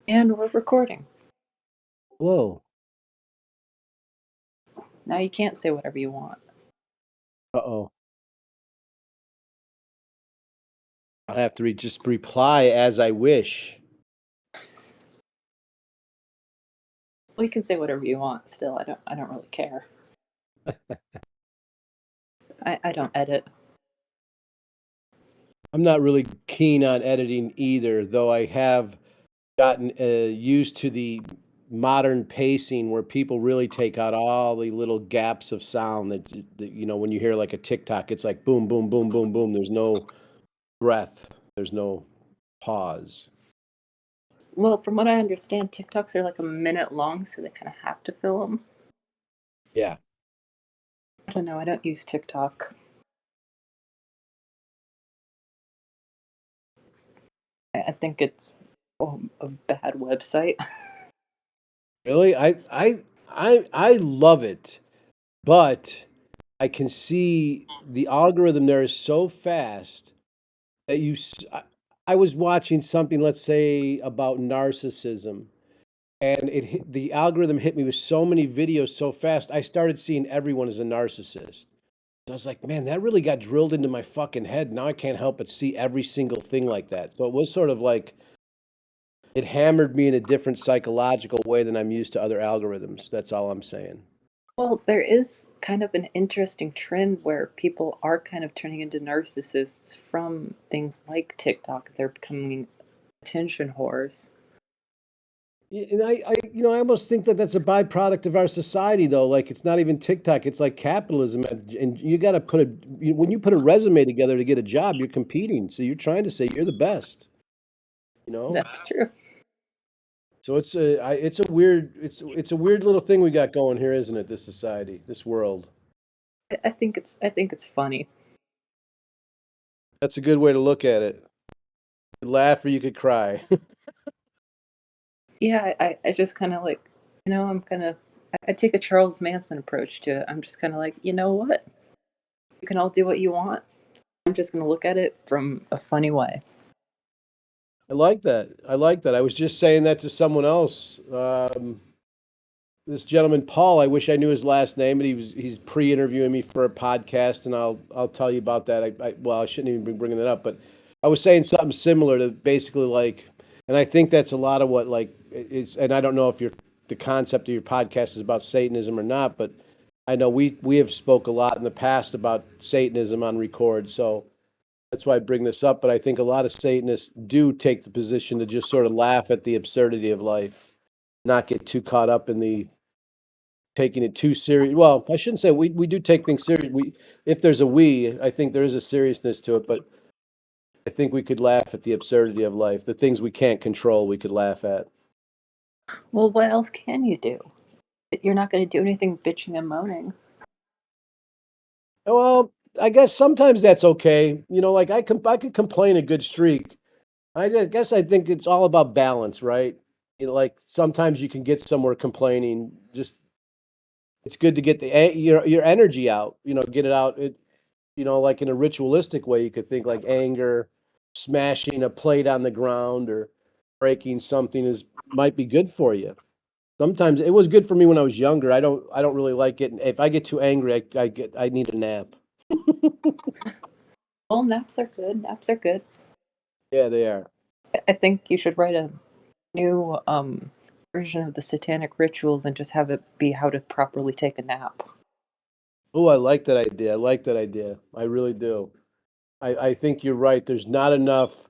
And we're recording. Whoa. Now you can't say whatever you want. Uh-oh. I'll have to just reply as I wish. Well, you can say whatever you want still. I don't really care. I don't edit. I'm not really keen on editing either, though I have gotten used to the modern pacing where people really take out all the little gaps of sound that when you hear like a TikTok, it's like boom, boom, boom, boom, boom. There's no breath. There's no pause. Well, from what I understand, TikToks are like a minute long, so they kind of have to fill them. Yeah. I don't know. I don't use TikTok. I think it's a bad website. Really? I love it, but I can see the algorithm there is so fast that I was watching something, let's say, about narcissism, and the algorithm hit me with so many videos so fast, I started seeing everyone as a narcissist. I was like, man, that really got drilled into my fucking head. Now I can't help but see every single thing like that. So it was sort of like it hammered me in a different psychological way than I'm used to other algorithms. That's all I'm saying. Well, there is kind of an interesting trend where people are kind of turning into narcissists from things like TikTok. They're becoming attention whores. And I almost think that that's a byproduct of our society, though. Like, it's not even TikTok; it's like capitalism, and you got to when you put a resume together to get a job, you're competing. So you're trying to say you're the best, you know. That's true. So it's a weird little thing we got going here, isn't it? This society, this world. I think it's funny. That's a good way to look at it. You could laugh or you could cry. Yeah, I just kind of like, I'm kind of, I take a Charles Manson approach to it. I'm just kind of like, you know what? You can all do what you want. I'm just going to look at it from a funny way. I like that. I like that. I was just saying that to someone else. This gentleman Paul, I wish I knew his last name, but he's pre-interviewing me for a podcast, and I'll tell you about that. Well, I shouldn't even be bringing that up, but I was saying something similar to basically like, and I think that's a lot of what like it's. And I don't know if the concept of your podcast is about Satanism or not, but I know we have spoke a lot in the past about Satanism on record, so that's why I bring this up. But I think a lot of Satanists do take the position to just sort of laugh at the absurdity of life, not get too caught up in the taking it too serious. Well, I shouldn't say we do take things serious. If there's a we, I think there is a seriousness to it, but I think we could laugh at the absurdity of life. The things we can't control, we could laugh at. Well, what else can you do? You're not going to do anything bitching and moaning. Well, I guess sometimes that's okay. Like I could complain a good streak. Guess I think it's all about balance, right? Like sometimes you can get somewhere complaining. Just it's good to get your energy out. Get it out. Like in a ritualistic way, you could think like anger, smashing a plate on the ground or breaking something is might be good for you. Sometimes it was good for me when I was younger. I don't really like getting if I get too angry, I need a nap. Well, naps are good. Naps are good. Yeah, they are. I think you should write a new version of the Satanic rituals and just have it be how to properly take a nap. Oh, I like that idea. I like that idea. I really do. I think you're right. There's not enough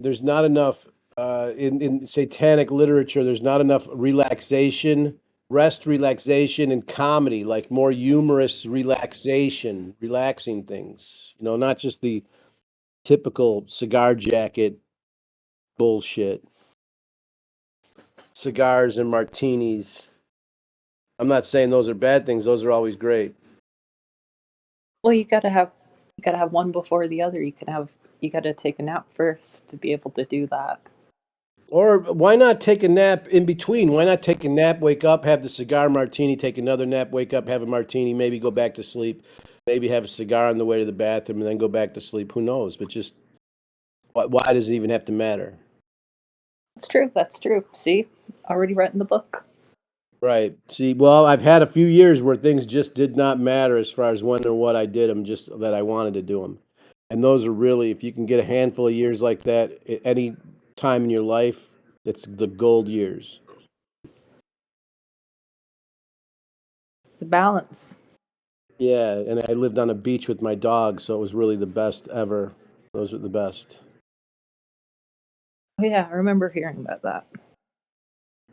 in satanic literature. There's not enough rest, relaxation, and comedy, like more humorous relaxation, relaxing things. Not just the typical cigar jacket bullshit, cigars and martinis. I'm not saying those are bad things. Those are always great. Well, you gotta have one before the other. You gotta take a nap first to be able to do that. Or why not take a nap in between? Why not take a nap, wake up, have the cigar martini, take another nap, wake up, have a martini, maybe go back to sleep, maybe have a cigar on the way to the bathroom, and then go back to sleep. Who knows? But just why does it even have to matter? It's true. That's true. See, already written the book. Right. See, well, I've had a few years where things just did not matter as far as when or what I did them, just that I wanted to do them. And those are really, if you can get a handful of years like that at any time in your life, it's the gold years. The balance. Yeah, and I lived on a beach with my dog, so it was really the best ever. Those were the best. Oh, yeah, I remember hearing about that.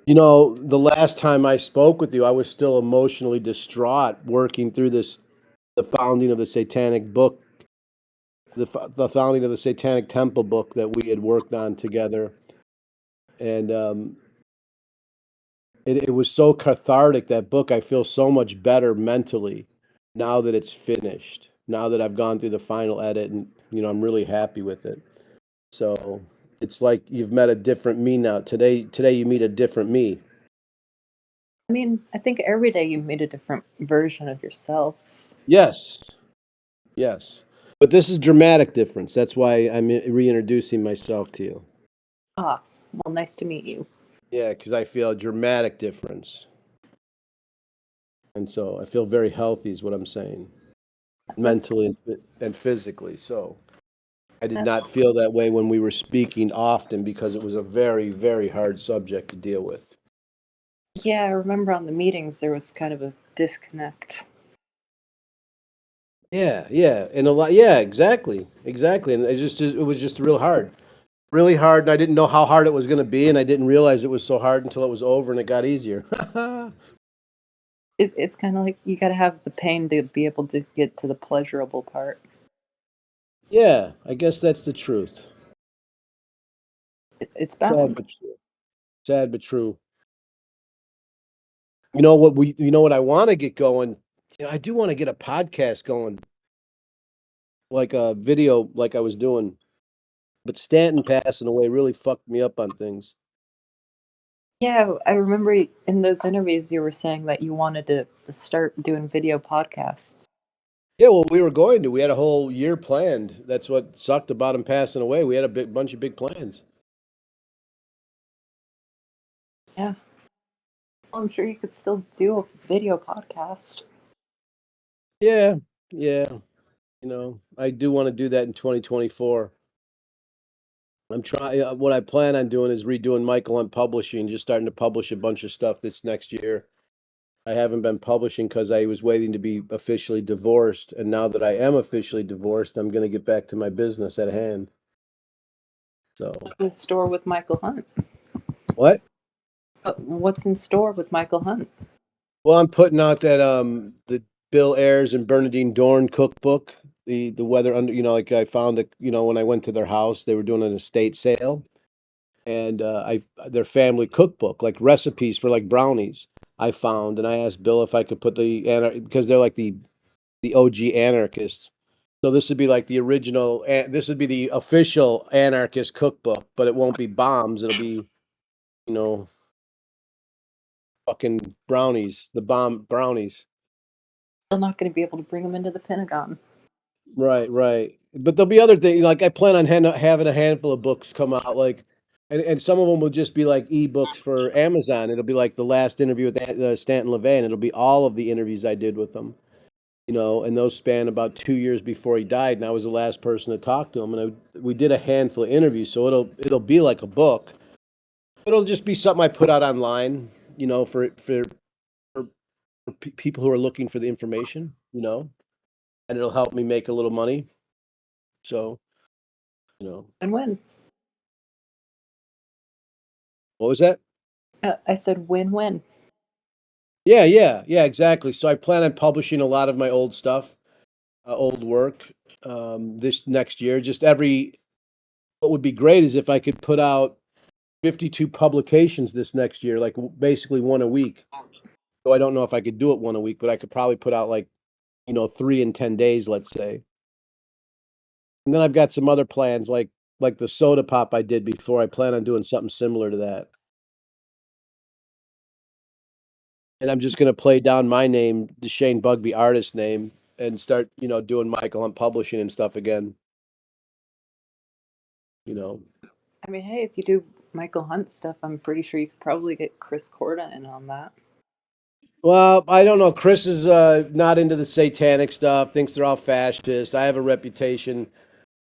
You know, the last time I spoke with you, I was still emotionally distraught working through the founding of the Satanic book, the founding of the Satanic Temple book that we had worked on together. And it was so cathartic, that book. I feel so much better mentally now that it's finished, now that I've gone through the final edit, and, I'm really happy with it. So it's like you've met a different me now. Today you meet a different me. I mean, I think every day you meet a different version of yourself. Yes, yes. But this is dramatic difference. That's why I'm reintroducing myself to you. Ah, well, nice to meet you. Yeah, because I feel a dramatic difference. And so I feel very healthy, is what I'm saying, That's mentally and physically. So I did that, not feel that way when we were speaking often, because it was a very, very hard subject to deal with. yeah, I remember on the meetings there was kind of a disconnect. Yeah, yeah, and a lot. Yeah, exactly, exactly. And it was just real hard, really hard. And I didn't know how hard it was going to be, and I didn't realize it was so hard until it was over and it got easier. It's kind of like you got to have the pain to be able to get to the pleasurable part. Yeah, I guess that's the truth. It's Sad balance. but true. Sad but true. You know what I want to get going. I do want to get a podcast going, like a video, like I was doing. But Stanton passing away really fucked me up on things. Yeah, I remember in those interviews you were saying that you wanted to start doing video podcasts. Yeah, well, we were going to. We had a whole year planned. That's what sucked about him passing away. We had a big bunch of big plans. Yeah, well, I'm sure you could still do a video podcast. Yeah, yeah. I do want to do that in 2024. I'm trying. What I plan on doing is redoing Michael Hunt Publishing, just starting to publish a bunch of stuff this next year. I haven't been publishing because I was waiting to be officially divorced, and now that I am officially divorced, I'm going to get back to my business at hand. So, In store with Michael Hunt. what? What's in store with Michael Hunt? Well, I'm putting out that the Bill Ayers and Bernadine Dorn cookbook. The weather under, like I found that, when I went to their house, they were doing an estate sale, and I their family cookbook, like recipes for like brownies, I found, and I asked Bill if I could put because they're like the OG anarchists. So this would be like the original. This would be the official anarchist cookbook, but it won't be bombs. It'll be, you know, fucking brownies, the bomb brownies. Still not going to be able to bring him into the Pentagon. Right, right. But there'll be other things. Like I plan on having a handful of books come out, like, and some of them will just be like ebooks for Amazon. It'll be like the last interview with Stanton LaVey, and it'll be all of the interviews I did with him. And those span about 2 years before he died, and I was the last person to talk to him. And we did a handful of interviews, so it'll be like a book. It'll just be something I put out online, for people who are looking for the information, and it'll help me make a little money. So, And when? what was that? I said win-win. Yeah, yeah, yeah, exactly. So I plan on publishing a lot of my old stuff, old work, this next year. What would be great is if I could put out 52 publications this next year, like basically one a week. So I don't know if I could do it one a week, but I could probably put out like, 3 in 10 days, let's say. And then I've got some other plans, like the soda pop I did before. I plan on doing something similar to that. And I'm just gonna play down my name, the Shane Bugbee artist name, and start, doing Michael Hunt Publishing and stuff again. You know. I mean, hey, if you do Michael Hunt stuff, I'm pretty sure you could probably get Chris Corda in on that. Well, I don't know. Chris is not into the satanic stuff, thinks they're all fascists. I have a reputation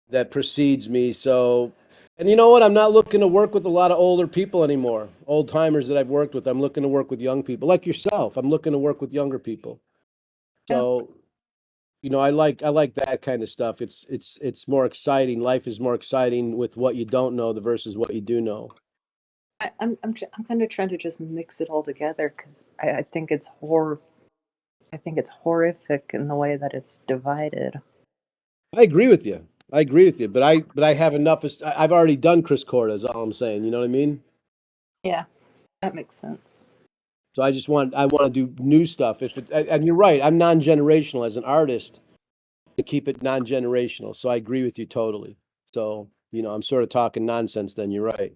that precedes me. So, and you know what? I'm not looking to work with a lot of older people anymore, old timers that I've worked with. I'm looking to work with young people like yourself. I'm looking to work with younger people. Yeah. So, I like that kind of stuff. It's more exciting. Life is more exciting with what you don't know versus what you do know. I'm kind of trying to just mix it all together because I think it's I think it's horrific in the way that it's divided. I agree with you. I agree with you, but I have enough. I've already done Chris Corda. Is all I'm saying. You know what I mean? Yeah, that makes sense. So I want to do new stuff. And you're right. I'm non-generational as an artist. To keep it non-generational. So I agree with you totally. So I'm sort of talking nonsense. Then you're right.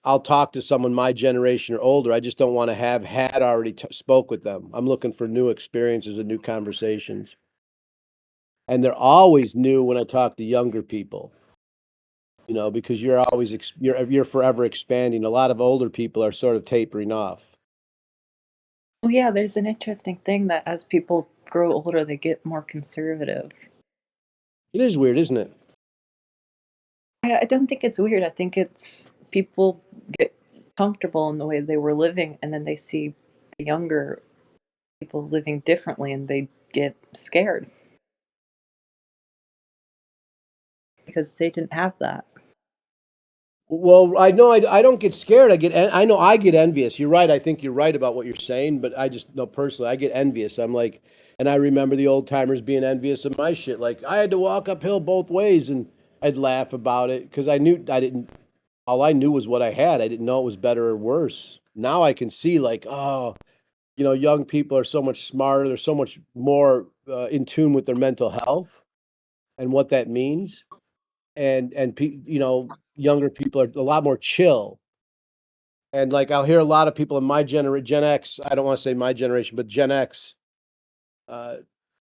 I'll talk to someone my generation or older. I just don't want to have had already spoke with them. I'm looking for new experiences and new conversations. And they're always new when I talk to younger people. Because you're always you're forever expanding. A lot of older people are sort of tapering off. Well, yeah, there's an interesting thing that as people grow older, they get more conservative. It is weird, isn't it? I don't think it's weird. I think it's people get comfortable in the way they were living, and then they see the younger people living differently, and they get scared because they didn't have that. Well, I know I don't get scared. I know I get envious. You're right. I think you're right about what you're saying, but I just know personally I get envious. I'm like, and I remember the old timers being envious of my shit. Like I had to walk uphill both ways, and I'd laugh about it because I knew I didn't. All I knew was what I had. I didn't know it was better or worse. Now I can see like, oh, young people are so much smarter. They're so much more in tune with their mental health and what that means, and younger people are a lot more chill. And like I'll hear a lot of people in my Gen X, I don't want to say my generation, but Gen X, uh,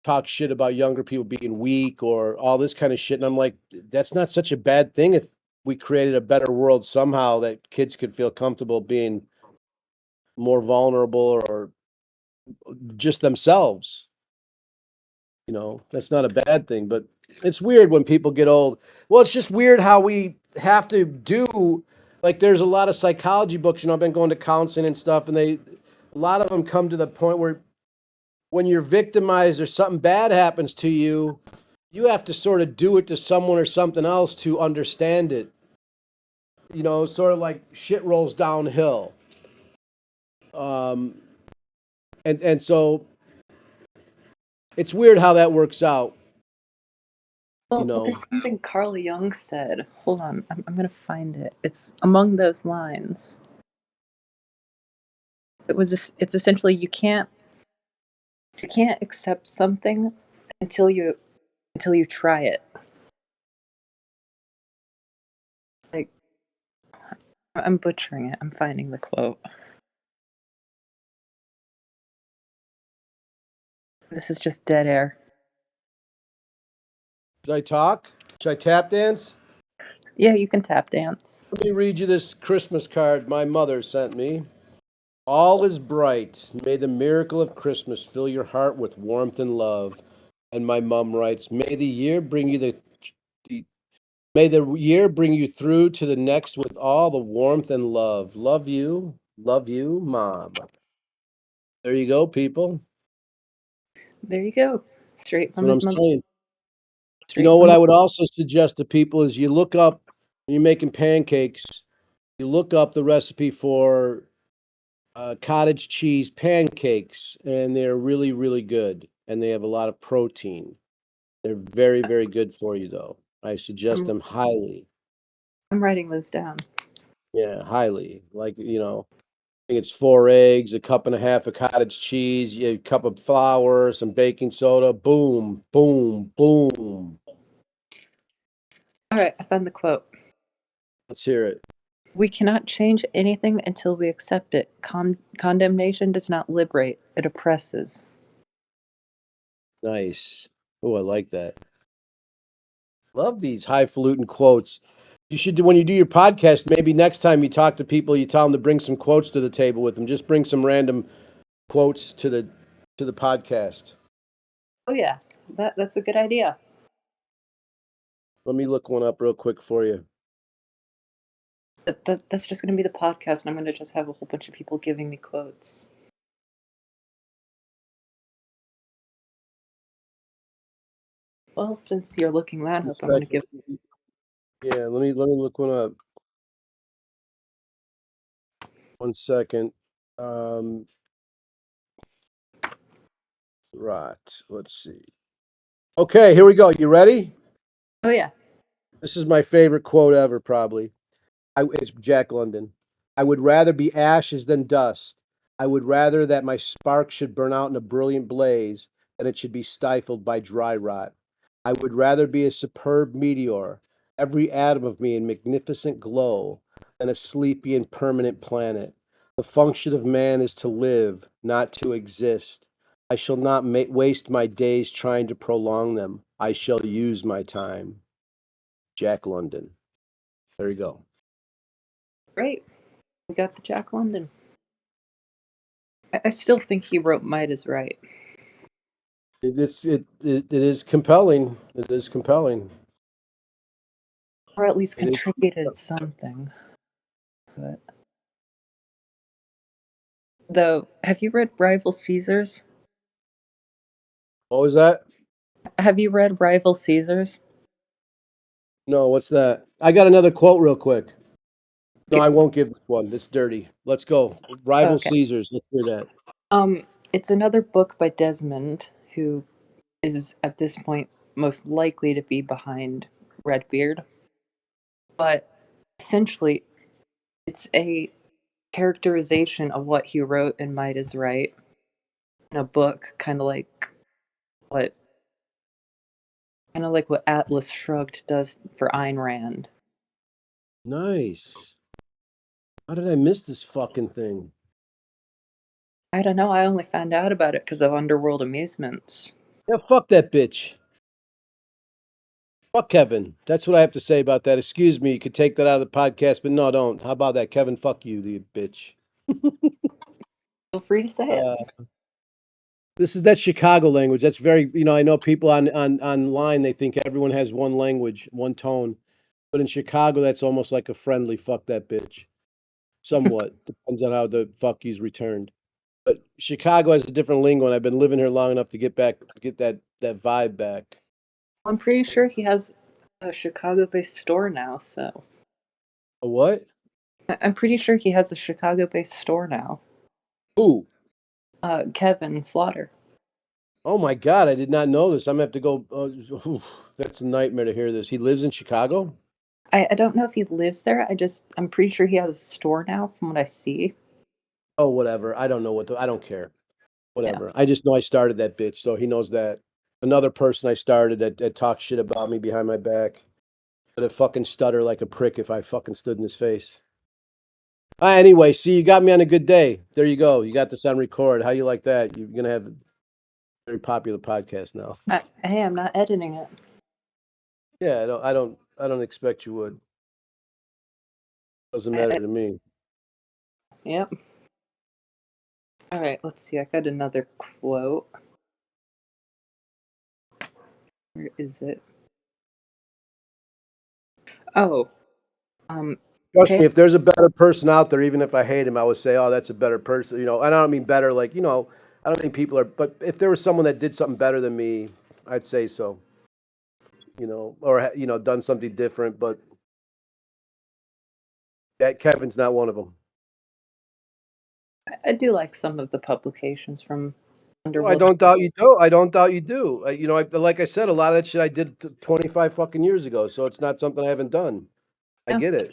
talk shit about younger people being weak or all this kind of shit. And I'm like, that's not such a bad thing if we created a better world somehow that kids could feel comfortable being more vulnerable or just themselves. That's not a bad thing, but it's weird when people get old. Well, it's just weird how we have to do, like, there's a lot of psychology books, I've been going to counseling and stuff, and a lot of them come to the point where when you're victimized or something bad happens to you, you have to sort of do it to someone or something else to understand it. Sort of like shit rolls downhill. Um, and so it's weird how that works out. Well, there's something Carl Jung said. Hold on, I'm gonna find it. It's among those lines. It's essentially you can't accept something until you try it. Like, I'm butchering it. I'm finding the quote. This is just dead air. Should I talk? Should I tap dance? Yeah, you can tap dance. Let me read you this Christmas card my mother sent me. All is bright. May the miracle of Christmas fill your heart with warmth and love. And my mom writes, May the year bring you through to the next with all the warmth and love. Love you, Mom. There you go, people. There you go. Straight That's from what I'm his mother. saying. Straight What from. I would also suggest to people is you look up when you're making pancakes, you look up the recipe for cottage cheese pancakes, and they're really, really good, and they have a lot of protein. They're very, very good for you, though. I suggest I'm, them highly. I'm writing those down. Yeah, highly. Like, I think it's 4 eggs, a cup and a half of cottage cheese, a cup of flour, some baking soda. Boom, boom, boom. All right, I found the quote. Let's hear it. We cannot change anything until we accept it. Condemnation does not liberate; it oppresses. Nice. Oh, I like that. Love these highfalutin quotes. You should do when you do your podcast. Maybe next time you talk to people, you tell them to bring some quotes to the table with them. Just bring some random quotes to the podcast. Oh yeah, that's a good idea. Let me look one up real quick for you. That's just going to be the podcast, and I'm going to just have a whole bunch of people giving me quotes. Well, since you're looking that up, I'm going to give. Yeah, let me look one up. 1 second. Right. Let's see. Okay, here we go. You ready? Oh yeah. This is my favorite quote ever, probably. It's Jack London. I would rather be ashes than dust. I would rather that my spark should burn out in a brilliant blaze than it should be stifled by dry rot. I would rather be a superb meteor, every atom of me in magnificent glow, than a sleepy and permanent planet. The function of man is to live, not to exist. I shall not waste my days trying to prolong them. I shall use my time. Jack London. There you go. Great. We got the Jack London. I still think he wrote Might is Right. It is compelling. It is compelling. Or at least It is. contributed something. But though, have you read Rival Caesars? What was that? Have you read Rival Caesars? No, what's that? I got another quote real quick. No, Get, I won't give this one. It's dirty. Let's go. Rival okay. Caesars. Let's hear that. It's another book by Desmond, who is at this point most likely to be behind Redbeard. But essentially, it's a characterization of what he wrote in Might is Right in a book, what kind of like what Atlas Shrugged does for Ayn Rand. Nice. How did I miss this fucking thing? I don't know. I only found out about it because of Underworld Amusements. Yeah, fuck that bitch. Fuck Kevin. That's what I have to say about that. Excuse me. You could take that out of the podcast, but no, don't. How about that, Kevin? Fuck you, you bitch. Feel free to say it. That's Chicago language. That's very, I know people online, they think everyone has one language, one tone. But in Chicago, that's almost like a friendly fuck that bitch. Somewhat. Depends on how the fuck you's returned. But Chicago has a different lingo, and I've been living here long enough to get that vibe back. I'm pretty sure he has a Chicago-based store now, so. A what? I'm pretty sure he has a Chicago-based store now. Who? Kevin Slaughter. Oh my God, I did not know this. I'm gonna have to go. That's a nightmare to hear this. He lives in Chicago? I don't know if he lives there. I'm pretty sure he has a store now from what I see. Oh, whatever. I don't know I don't care. Yeah. Whatever. I just know I started that bitch, so he knows that. Another person I started that talked shit about me behind my back. But I'd fucking stutter like a prick if I fucking stood in his face. Anyway, see, you got me on a good day. There you go. You got this on record. How you like that? You're gonna have a very popular podcast now. Hey, I'm not editing it. Yeah, I don't expect you would. Doesn't matter to me. Yep. All right, let's see. I got another quote. Where is it? Oh, Trust pay, me, if there's a better person out there, even if I hate him, I would say, "Oh, that's a better person." And I don't mean better, like I don't think people are. But if there was someone that did something better than me, I'd say so. Or done something different. But that Kevin's not one of them. I do like some of the publications from No, I Underworld. don't doubt you do. I don't doubt you do. Like I said, a lot of that shit I did 25 fucking years ago, so it's not something I haven't done. I Yeah. get it.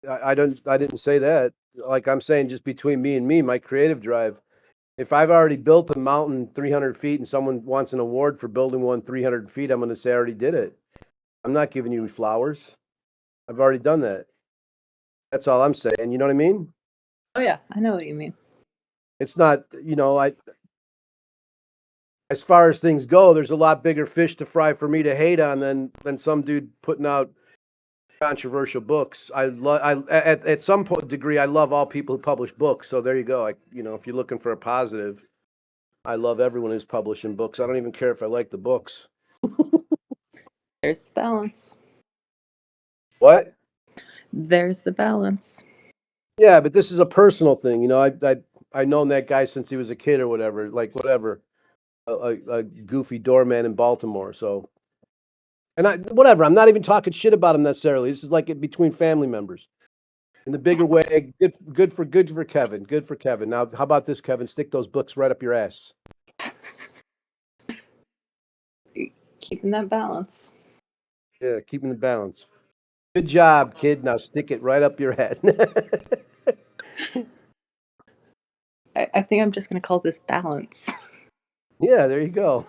I didn't say that. Like I'm saying, just between me and me, my creative drive. If I've already built a mountain 300 feet and someone wants an award for building one 300 feet, I'm going to say I already did it. I'm not giving you flowers. I've already done that. That's all I'm saying. You know what I mean? Oh yeah, I know what you mean. It's not, as far as things go, there's a lot bigger fish to fry for me to hate on than some dude putting out controversial books. At some degree, I love all people who publish books. So there you go. If you're looking for a positive, I love everyone who's publishing books. I don't even care if I like the books. There's the balance. What? There's the balance. Yeah, but this is a personal thing. I've known that guy since he was a kid or whatever. Like whatever, a goofy doorman in Baltimore. So, and whatever. I'm not even talking shit about him necessarily. This is like between family members. In the bigger way, good for Kevin. Good for Kevin. Now, how about this, Kevin? Stick those books right up your ass. Keeping that balance. Yeah, keeping the balance. Good job, kid. Now stick it right up your head. I think I'm just going to call this balance. Yeah, there you go.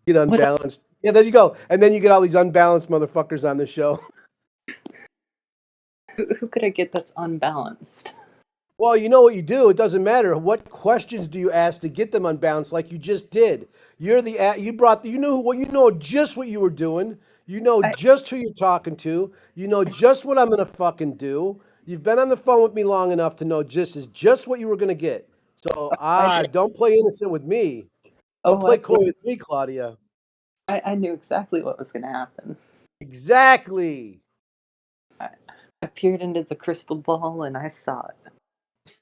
Get unbalanced. Yeah, there you go. And then you get all these unbalanced motherfuckers on the show. Who could I get that's unbalanced? Well, you know what you do. It doesn't matter. What questions do you ask to get them unbalanced, like you just did? You know just what you were doing. You know just who you're talking to. You know just what I'm gonna fucking do. You've been on the phone with me long enough to know just what you were gonna get. So don't play innocent with me. Don't play coy with me, Claudia. I knew exactly what was going to happen. Exactly. I peered into the crystal ball and I saw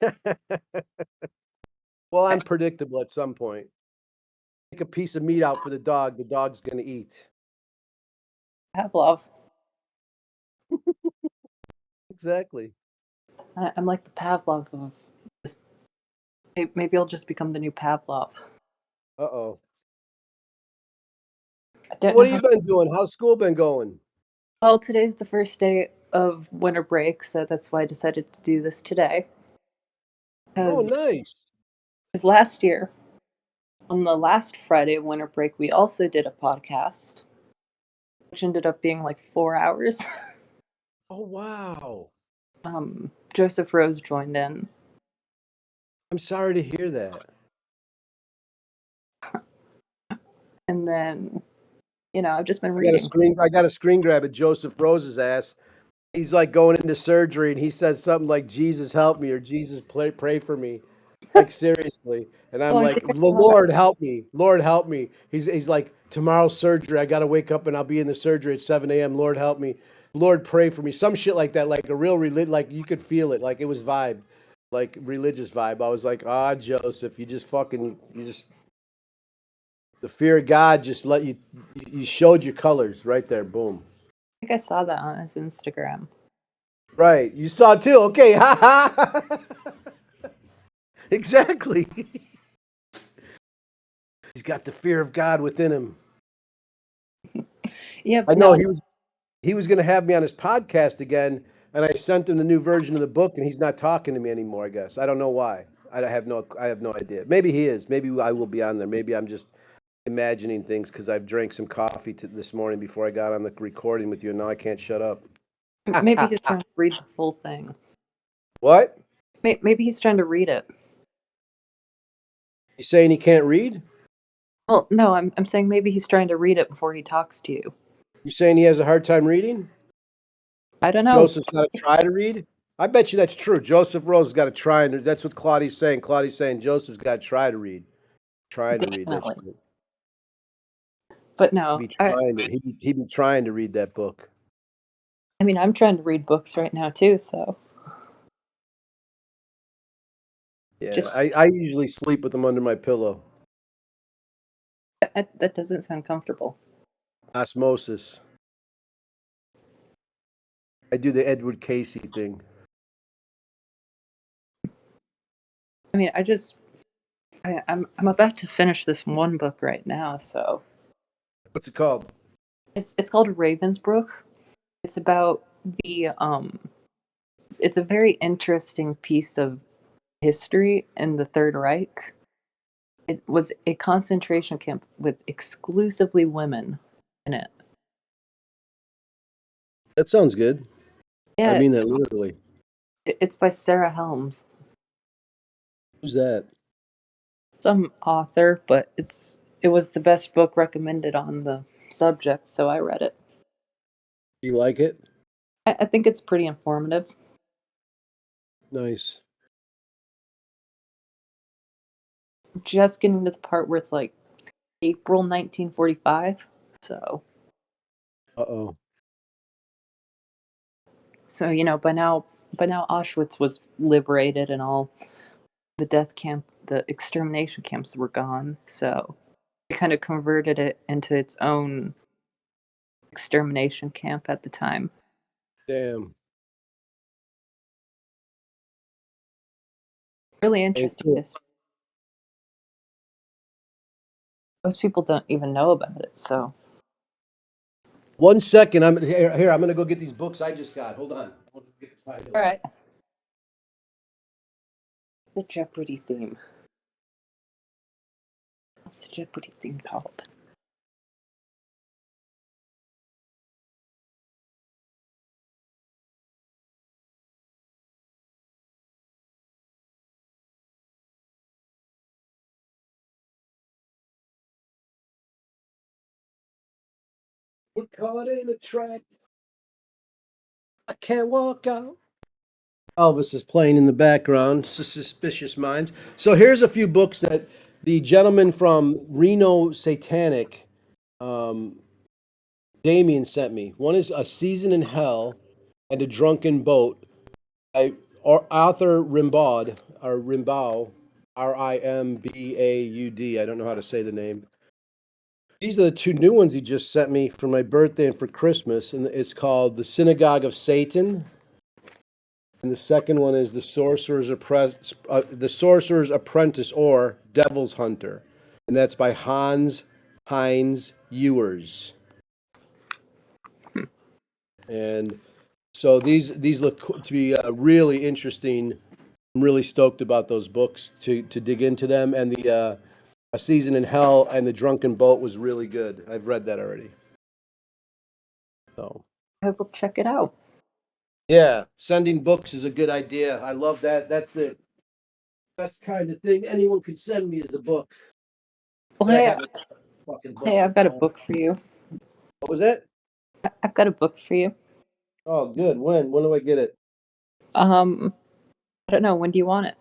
it. Well, I'm predictable at some point. Take a piece of meat out for the dog's going to eat. Pavlov. Exactly. I'm like the Pavlov of this. Maybe I'll just become the new Pavlov. Uh-oh. What have you been doing? How's school been going? Well, today's the first day of winter break, so that's why I decided to do this today. Oh, nice. Because last year, on the last Friday of winter break, we also did a podcast, which ended up being like 4 hours. Oh, wow. Joseph Rose joined in. I'm sorry to hear that. And then, I've just been reading. I got a screen grab of Joseph Rose's ass. He's like going into surgery and he says something like, Jesus help me, or Jesus pray for me. Like seriously. And I'm like, Lord help me. Lord help me. He's like, tomorrow's surgery. I got to wake up and I'll be in the surgery at 7 a.m. Lord help me. Lord pray for me. Some shit like that, like a real like you could feel it. Like it was vibe, like religious vibe. I was like, Joseph, the fear of God just let you showed your colors right there. Boom. I think I saw that on his Instagram. Right. You saw it too. Okay. Ha ha. Exactly. He's got the fear of God within him. Yeah, I know he was going to have me on his podcast again, and I sent him the new version of the book, and he's not talking to me anymore. I guess I don't know why. I have no idea. Maybe he is. Maybe I will be on there. Maybe I'm just imagining things because I've drank some coffee this morning before I got on the recording with you, and now I can't shut up. Maybe he's trying to read the full thing. What? Maybe he's trying to read it. You saying he can't read? Well, no, I'm saying maybe he's trying to read it before he talks to you. You saying he has a hard time reading? I don't know. Joseph's got to try to read? I bet you that's true. Joseph Rose has got to try, and that's what Claudia's saying. Claudia's saying Joseph's got to try to read. Trying to read that shit. But no, he'd be trying to read that book. I mean, I'm trying to read books right now too, so. Yeah, I usually sleep with them under my pillow. That doesn't sound comfortable. Osmosis. I do the Edward Casey thing. I mean, I'm about to finish this one book right now, so. What's it called? It's called Ravensbrook. It's about it's a very interesting piece of history in the Third Reich. It was a concentration camp with exclusively women in it. That sounds good. Yeah, I mean that literally. It's by Sarah Helms. Who's that? Some author, but it was the best book recommended on the subject, so I read it. You like it? I think it's pretty informative. Nice. Just getting to the part where it's like April 1945. Uh-oh. So by now Auschwitz was liberated and all the extermination camps were gone. So they kind of converted it into its own extermination camp at the time. Damn. Really Hey, interesting cool. history. Most people don't even know about it. So 1 second. I'm here. I'm gonna go get these books I just got. Hold on. I'll get the all titles. right, the Jeopardy theme. What's the Jeopardy theme called? We're caught in a trap. I can't walk out. Elvis is playing in the background. Suspicious Minds. So here's a few books that the gentleman from Reno Satanic, um, Damien, sent me. One is A Season in Hell and A Drunken Boat by Arthur Rimbaud, or Rimbaud, Rimbaud. I don't know how to say the name. These are the two new ones he just sent me for my birthday and for Christmas, and it's called The Synagogue of Satan. And the second one is The Sorcerer's Apprentice, or Devil's Hunter, and that's by Hans Heinz Ewers. And so these look to be really interesting. I'm really stoked about those books to dig into them. And the A Season in Hell and The Drunken Boat was really good. I've read that already. So I will check it out. yeah, sending books is a good idea. I love that. That's the best kind of thing anyone could send me is a book. Well, I hey, have fucking hey, books I've at got a home. book for you. What was that? I've got a book for you. Oh, good. When? When do I get it? I don't know. When do you want it?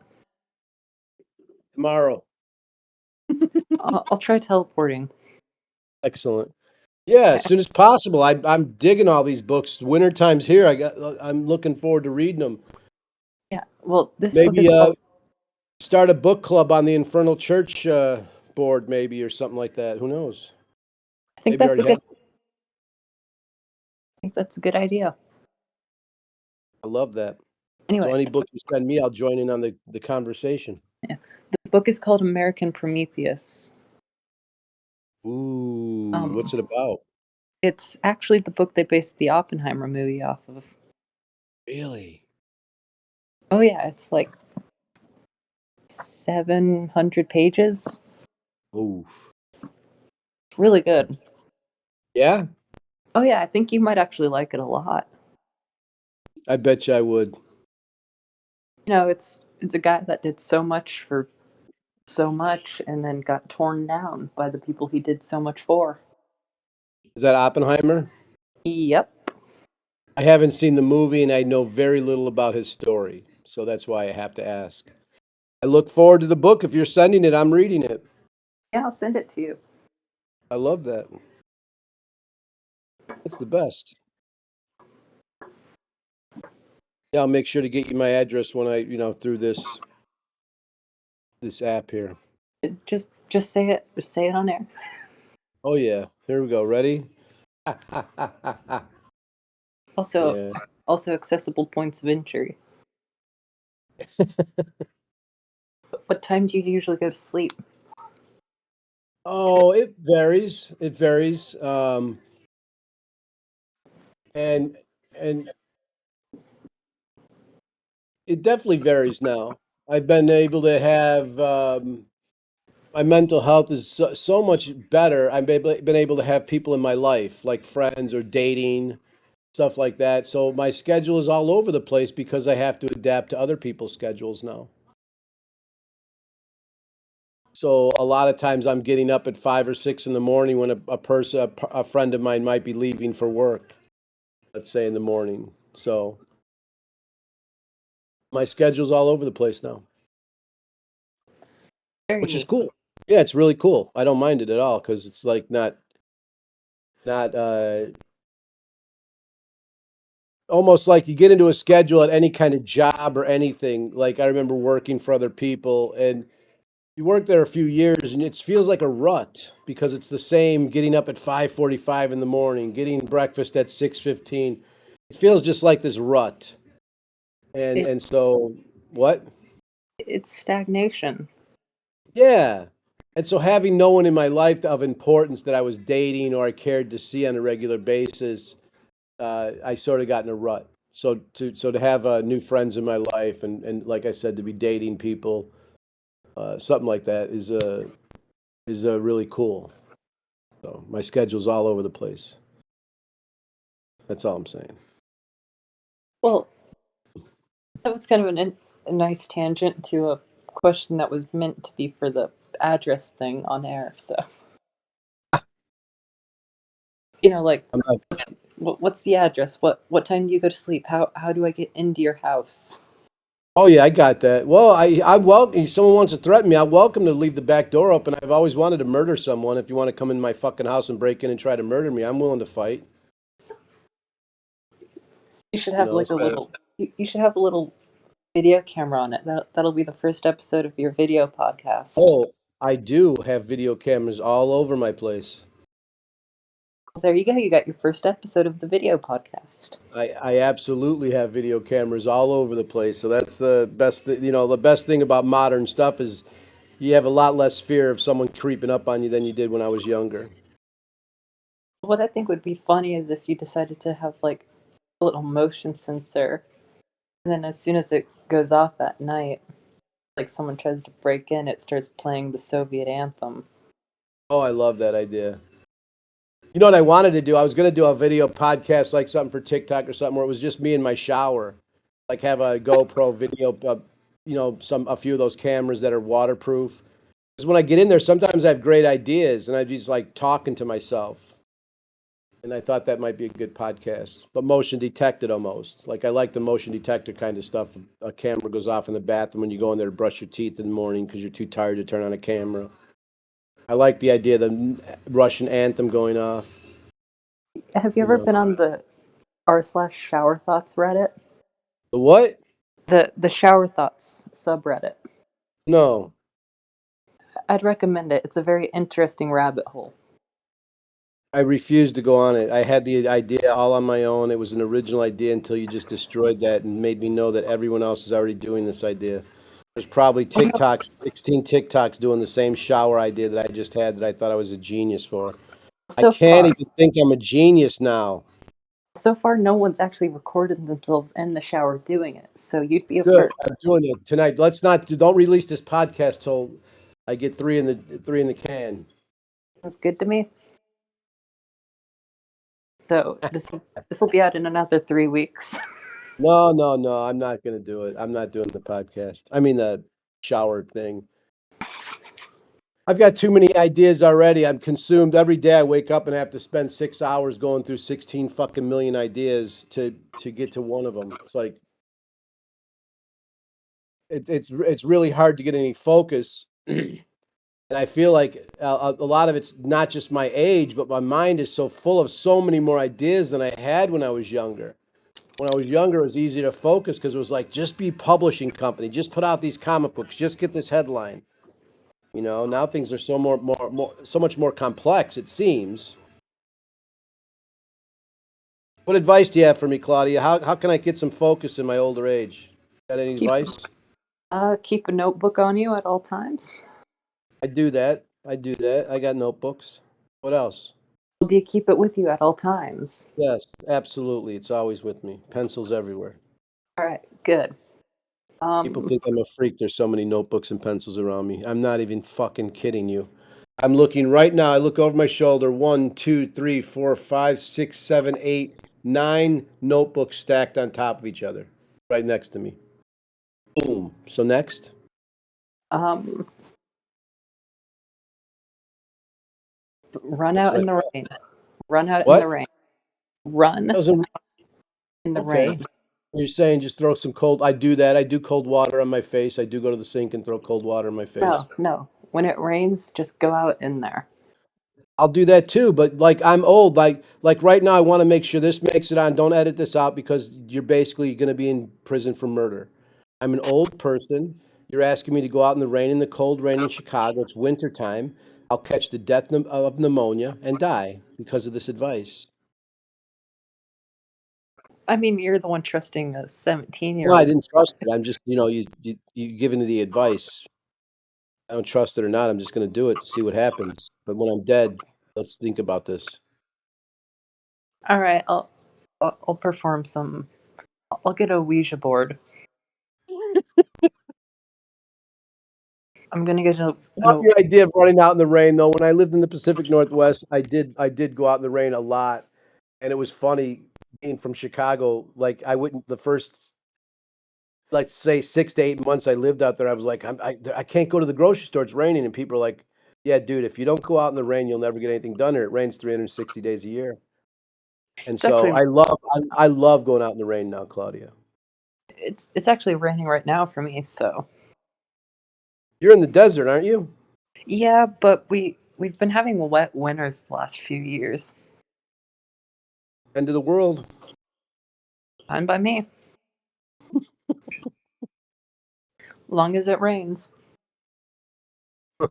Tomorrow. I'll try teleporting. Excellent. Yeah, as I, soon as possible. I'm digging all these books. Wintertime's here. I'm looking forward to reading them. yeah. Well, this book is Maybe called. start a book club on the Infernal Church board, maybe, or something like that. Who knows? I think Maybe you that's a already good. have. I think that's a good idea. I love that. So Anyway, any book you send me, I'll join in on the conversation. yeah, the book is called American Prometheus. Ooh, what's Um, it about? it's actually the book they based the Oppenheimer movie off of. Really? Oh yeah, it's like 700 pages. Ooh. Really good. Yeah, Oh yeah, I think you might actually like it a lot. I bet you I would. It's a guy that did so much for so much and then got torn down by the people he did so much for. Is that Oppenheimer? Yep. I haven't seen the movie and I know very little about his story. So that's why I have to ask. I look forward to the book. If you're sending it, I'm reading it. Yeah, I'll send it to you. I love that. It's the best. Yeah, I'll make sure to get you my address when through this app here. Just say it. Just say it on air. Oh yeah. Here we go. Ready? Also, Yeah. also accessible points of entry. What time do you usually go to sleep? Oh, it varies. It varies. And and it definitely varies now. I've been able to have my mental health is so much better. Been able to have people in my life, like friends or dating, stuff like that. So my schedule is all over the place because I have to adapt to other people's schedules now. So a lot of times I'm getting up at 5 or 6 in the morning when a friend of mine might be leaving for work. let's say in the morning. So my schedule's all over the place now, Very which is neat. cool. Yeah, it's really cool. I don't mind it at all because it's like not almost like you get into a schedule at any kind of job or anything. Like I remember working for other people and you work there a few years and it feels like a rut because it's the same getting up at 5:45 in the morning, getting breakfast at 6:15. It feels just like this rut. It, And so what? it's stagnation. Yeah. And so having no one in my life of importance that I was dating or I cared to see on a regular basis, I sort of got in a rut. So to have new friends in my life and like I said, to be dating people, something like that is really cool. So my schedule's all over the place. That's all I'm saying. Well, that was kind of a nice tangent to a question that was meant to be for the address thing on air. So, like, I'm not, what's the address? What time do you go to sleep? How do I get into your house? oh yeah, I got that. Well, I welcome. If someone wants to threaten me, I'm welcome to leave the back door open. I've always wanted to murder someone. If you want to come in my fucking house and break in and try to murder me, I'm willing to fight. You should You have know, like a so little. You should have a little video camera on it. That'll be the first episode of your video podcast. oh, I do have video cameras all over my place. There you go. You got your first episode of the video podcast. I absolutely have video cameras all over the place. So that's the best. The best thing about modern stuff is you have a lot less fear of someone creeping up on you than you did when I was younger. What I think would be funny is if you decided to have like a little motion sensor, and then as soon as it goes off at night, like someone tries to break in, it starts playing the Soviet anthem. Oh, I love that idea. You know what I wanted to do? I was going to do a video podcast, like something for TikTok or something, where it was just me in my shower, like have a GoPro video, a few of those cameras that are waterproof. Because when I get in there, sometimes I have great ideas, and I just like talking to myself. And I thought that might be a good podcast, but motion detected almost. Like I like the motion detector kind of stuff. A camera goes off in the bathroom when you go in there to brush your teeth in the morning because you're too tired to turn on a camera. I like the idea of the Russian anthem going off. Have you You ever know been on the r/shower thoughts Reddit? the what? The shower thoughts subreddit. No, I'd recommend it. It's a very interesting rabbit hole. I refused to go on it. I had the idea all on my own. It was an original idea until you just destroyed that and made me know that everyone else is already doing this idea. There's probably Well, no, TikToks, 16 TikToks doing the same shower idea that I just had that I thought I was a genius for. I so can't far, even think I'm a genius now. so far, no one's actually recorded themselves in the shower doing it. So you'd be a Good. first. I'm doing it tonight. Don't release this podcast till I get three in the can. That's good to me. So this will be out in another 3 weeks. No, no, no. I'm not going to do it. I'm not doing the podcast. I mean, the shower thing. I've got too many ideas already. I'm consumed every day. I wake up and have to spend 6 hours going through 16 fucking million ideas to get to one of them. It's like it's really hard to get any focus. And I feel like a lot of it's not just my age, but my mind is so full of so many more ideas than I had when I was younger. When I was younger, it was easy to focus because it was like, just be publishing company, just put out these comic books, just get this headline. Now things are so much more complex, it seems. What advice do you have for me, Claudia? How can I get some focus in my older age? Got any keep advice? keep a notebook on you at all times. I do that. I do that. I got notebooks. What else? Do you keep it with you at all times? Yes, absolutely. It's always with me. Pencils everywhere. All right, good. People Um, think I'm a freak. There's so many notebooks and pencils around me. I'm not even fucking kidding you. I'm looking right now. I look over my shoulder. 1, 2, 3, 4, 5, 6, 7, 8, 9 notebooks stacked on top of each other, right next to me. Boom. So next. um, run What's out in next? the rain. Run out in What? the rain. Run Doesn't in the Okay. rain. You're saying just throw some cold. I do that. I do cold water on my face. I do go to the sink and throw cold water on my face. No, no. When it rains, just go out in there. I'll do that too, but like I'm old. Like right now, I want to make sure this makes it on. Don't edit this out because you're basically going to be in prison for murder. I'm an old person. You're asking me to go out in the rain, in the cold rain in Chicago. It's winter time. I'll catch the death of pneumonia and die because of this advice. I mean, you're the one trusting a 17 No, year I old. didn't trust it. I'm just, you giving me the advice. I don't trust it or not. I'm just going to do it to see what happens. But when I'm dead, let's think about this. All right, I'll perform some. I'll get a Ouija board. I'm gonna get I love your idea of running out in the rain, though. When I lived in the Pacific Northwest, I did go out in the rain a lot, and it was funny being from Chicago. Like I wouldn't the first, like say 6 to 8 months I lived out there. I was like, I can't go to the grocery store. It's raining, and people are like, "Yeah, dude, if you don't go out in the rain, you'll never get anything done here. It rains 360 days a year." And It's so actually I love going out in the rain now, Claudia. it's actually raining right now for me. So You're in the desert, aren't you? yeah, but we've been having wet winters the last few years. End of the world. Fine by me, long as it rains.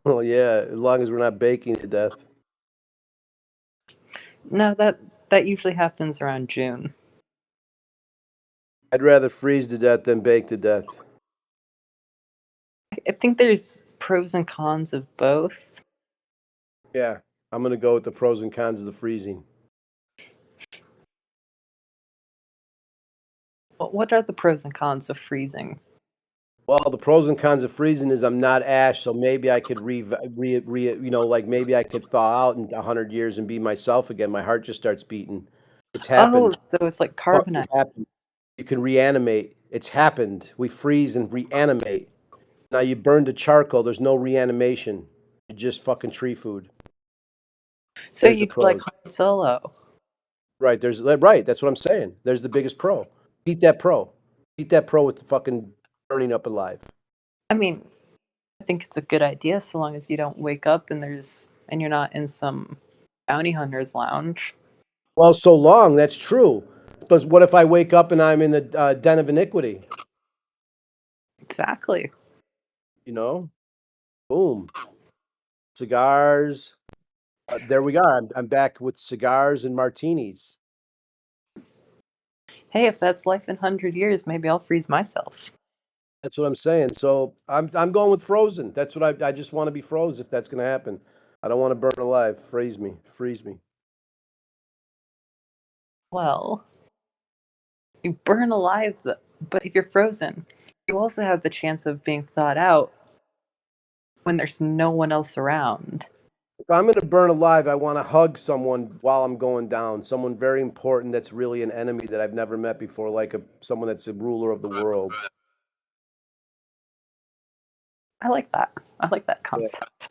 Well, yeah, as long as we're not baking to death. No, that usually happens around June. I'd rather freeze to death than bake to death. I think there's pros and cons of both. Yeah, I'm gonna go with the pros and cons of the freezing. But what are the pros and cons of freezing? Well, the pros and cons of freezing is I'm not Ash, so maybe I could like maybe I could thaw out in 100 years and be myself again. My heart just starts beating. It's Oh, happened. so it's like Fuck, carbonite. it happened. You can reanimate. It's happened. We freeze and reanimate. Now you burn to charcoal. There's no reanimation. You're just fucking tree food. So There's the you could like pros. Han Solo. Right. Right. That's what I'm saying. There's the biggest pro. Eat that pro. Eat that pro with the fucking burning up alive. I mean, I think it's a good idea so long as you don't wake up and you're not in some bounty hunter's lounge. Well, so long. That's true. But what if I wake up and I'm in the den of iniquity? Exactly. You know, boom, cigars. There we are. I'm back with cigars and martinis. Hey, if that's life in 100 years, maybe I'll freeze myself. That's what I'm saying. So I'm going with frozen. That's what I just want to be froze if that's going to happen. I don't want to burn alive. Freeze me. Freeze me. Well, you burn alive, but if you're frozen, you also have the chance of being thawed out when there's no one else around. If I'm going to burn alive, I want to hug someone while I'm going down. Someone very important that's really an enemy that I've never met before, like someone that's a ruler of the world. I like that. I like that Yeah. concept.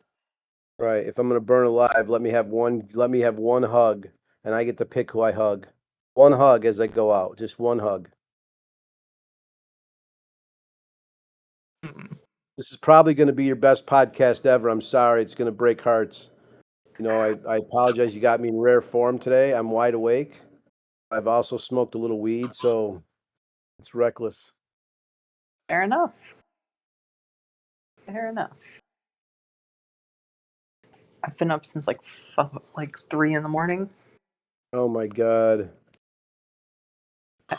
Right. If I'm going to burn alive, let me have one. Let me have one hug, and I get to pick who I hug. One hug as I go out. Just one hug. Hmm. This is probably going to be your best podcast ever. I'm sorry. It's going to break hearts. I apologize. You got me in rare form today. I'm wide awake. I've also smoked a little weed, so it's reckless. Fair enough. Fair enough. I've been up since like 3 in the morning. Oh my God.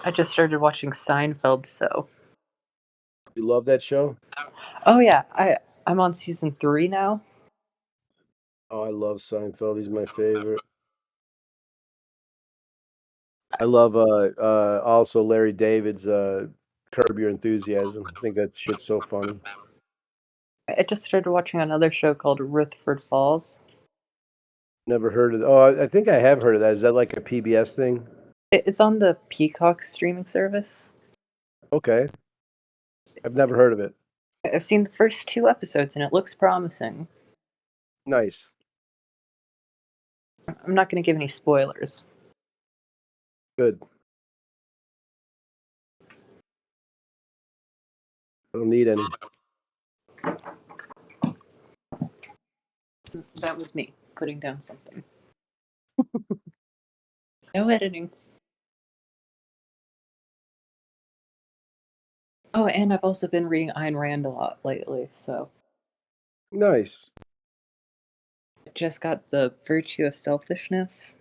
I just started watching Seinfeld, so. You love that show? Oh yeah, I'm on season 3 now. Oh, I love Seinfeld. He's my favorite. I love also Larry David's Curb Your Enthusiasm. I think that shit's so funny. I just started watching another show called Rutherford Falls. Never heard of. Oh, I think I have heard of that. Is that like a PBS thing? It's on the Peacock streaming service. Okay, I've never heard of it. I've seen the first 2 episodes and it looks promising. Nice. I'm not going to give any spoilers. Good. I don't need any. That was me putting down something. No editing. Oh, and I've also been reading Ayn Rand a lot lately, so Nice. I just got The Virtue of Selfishness.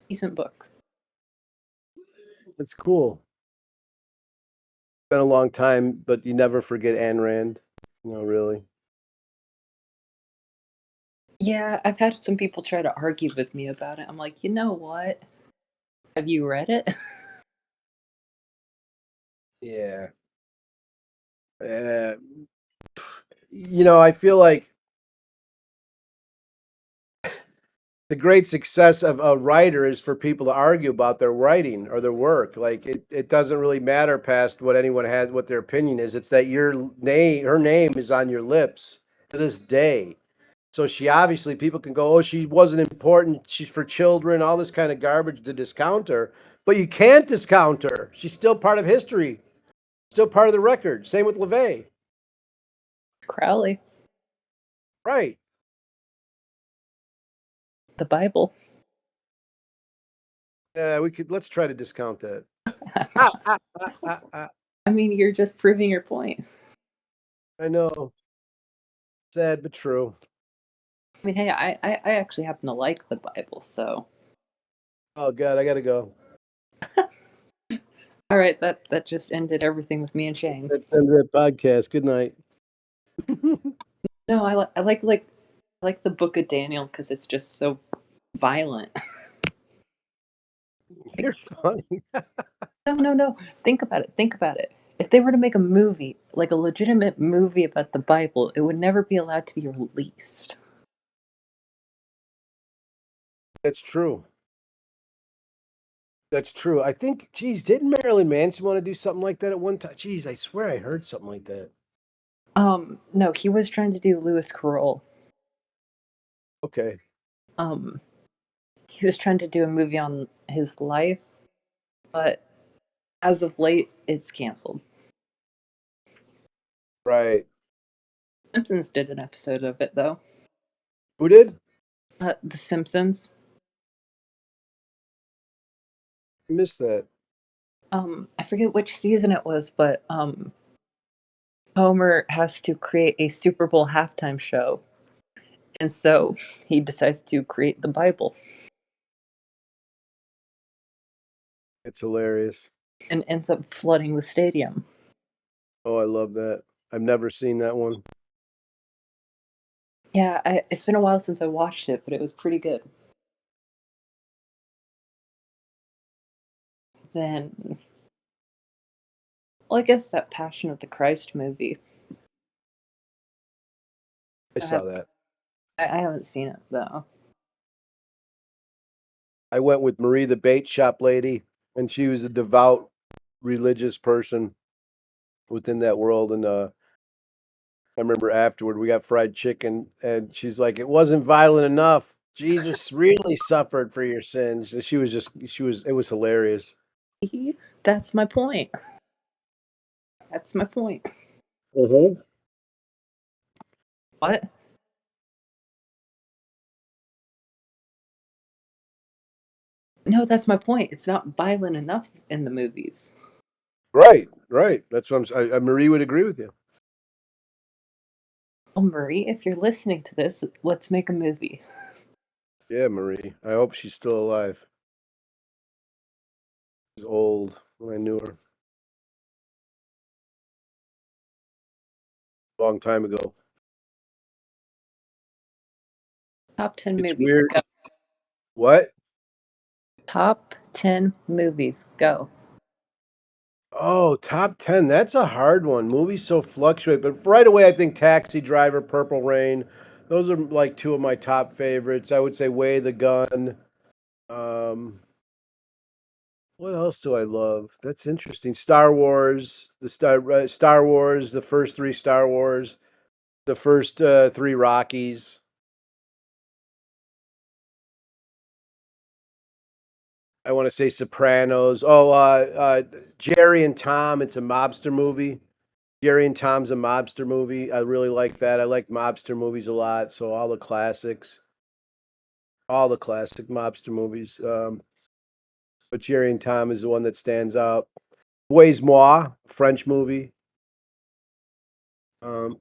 Decent book. It's cool. Been a long time, but you never forget Ayn Rand. No, really. Yeah, I've had some people try to argue with me about it. I'm like, you know what? Have you read it? Yeah. I feel like the great success of a writer is for people to argue about their writing or their work. Like it doesn't really matter past what anyone has, what their opinion is. It's that her name is on your lips to this day. So she obviously, people can go, oh, she wasn't important. She's for children, all this kind of garbage to discount her. But you can't discount her. She's still part of history, still part of the record. Same with LaVey. Crowley, Right. the Bible. Let's try to discount that. Ah, ah, ah, ah, ah. I mean, you're just proving your point. I know. Sad but true. I mean, hey, I actually happen to like the Bible, so. Oh God, I gotta go. All right, that just ended everything with me and Shane. That's the end of that podcast. Good night. No, I like the Book of Daniel because it's just so violent. You're funny. No. Think about it. Think about it. If they were to make a movie, like a legitimate movie about the Bible, it would never be allowed to be released. That's true. That's true. I think, geez, didn't Marilyn Manson want to do something like that at one time? Geez, I swear I heard something like that. No, he was trying to do Lewis Carroll. Okay. Um, he was trying to do a movie on his life, but as of late, it's canceled. Right. Simpsons did an episode of it, though. Who did? The Simpsons. I missed that. I forget which season it was, but Homer has to create a Super Bowl halftime show, and so he decides to create the Bible It's hilarious. and ends up flooding the stadium. Oh, I love that. I've never seen that one. Yeah, it's been a while since I watched it, but it was pretty good. Then, well, I guess that Passion of the Christ movie. I I saw haven't, that. I haven't seen it though. I went with Marie, the bait shop lady, and she was a devout religious person within that world. And I remember afterward we got fried chicken, and she's like, "It wasn't violent enough. Jesus really suffered for your sins." And it was hilarious. That's my point. That's my point. Mm-hmm. What? No, that's my point. It's not violent enough in the movies. Right, right. That's what Marie would agree with you. Oh, Marie, if you're listening to this, let's make a movie. Yeah, Marie. I hope she's still alive. She's old when I knew her. Long time ago. Top 10 It's movies. weird. Go. What? Top 10 movies. Go. Oh, top 10. That's a hard one. Movies so fluctuate, but right away I think Taxi Driver, Purple Rain. Those are like two of my top favorites. I would say Way the Gun. Um, what else do I love? That's interesting. Star Wars, Star Wars, the first three Star Wars, the first three Rockies. I want to say Sopranos. Oh, Jerry and Tom. It's a mobster movie. Jerry and Tom's a mobster movie. I really like that. I like mobster movies a lot. So all the classic mobster movies. But Jerry and Tom is the one that stands out. Boys Moi, French movie. Um,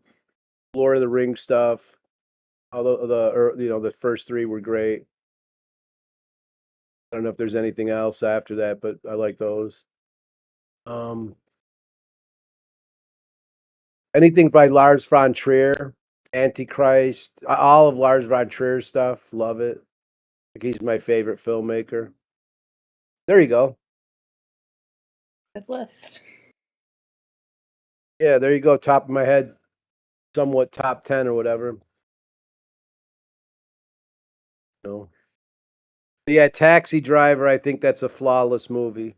Lord of the Rings stuff. Although the first three were great. I don't know if there's anything else after that, but I like those. Um, Anything by Lars von Trier, Antichrist, all of Lars von Trier's stuff. Love it. Like he's my favorite filmmaker. There you go. Good list. Yeah, there you go. Top of my head, somewhat top 10 or whatever. No. Yeah, Taxi Driver. I think that's a flawless movie.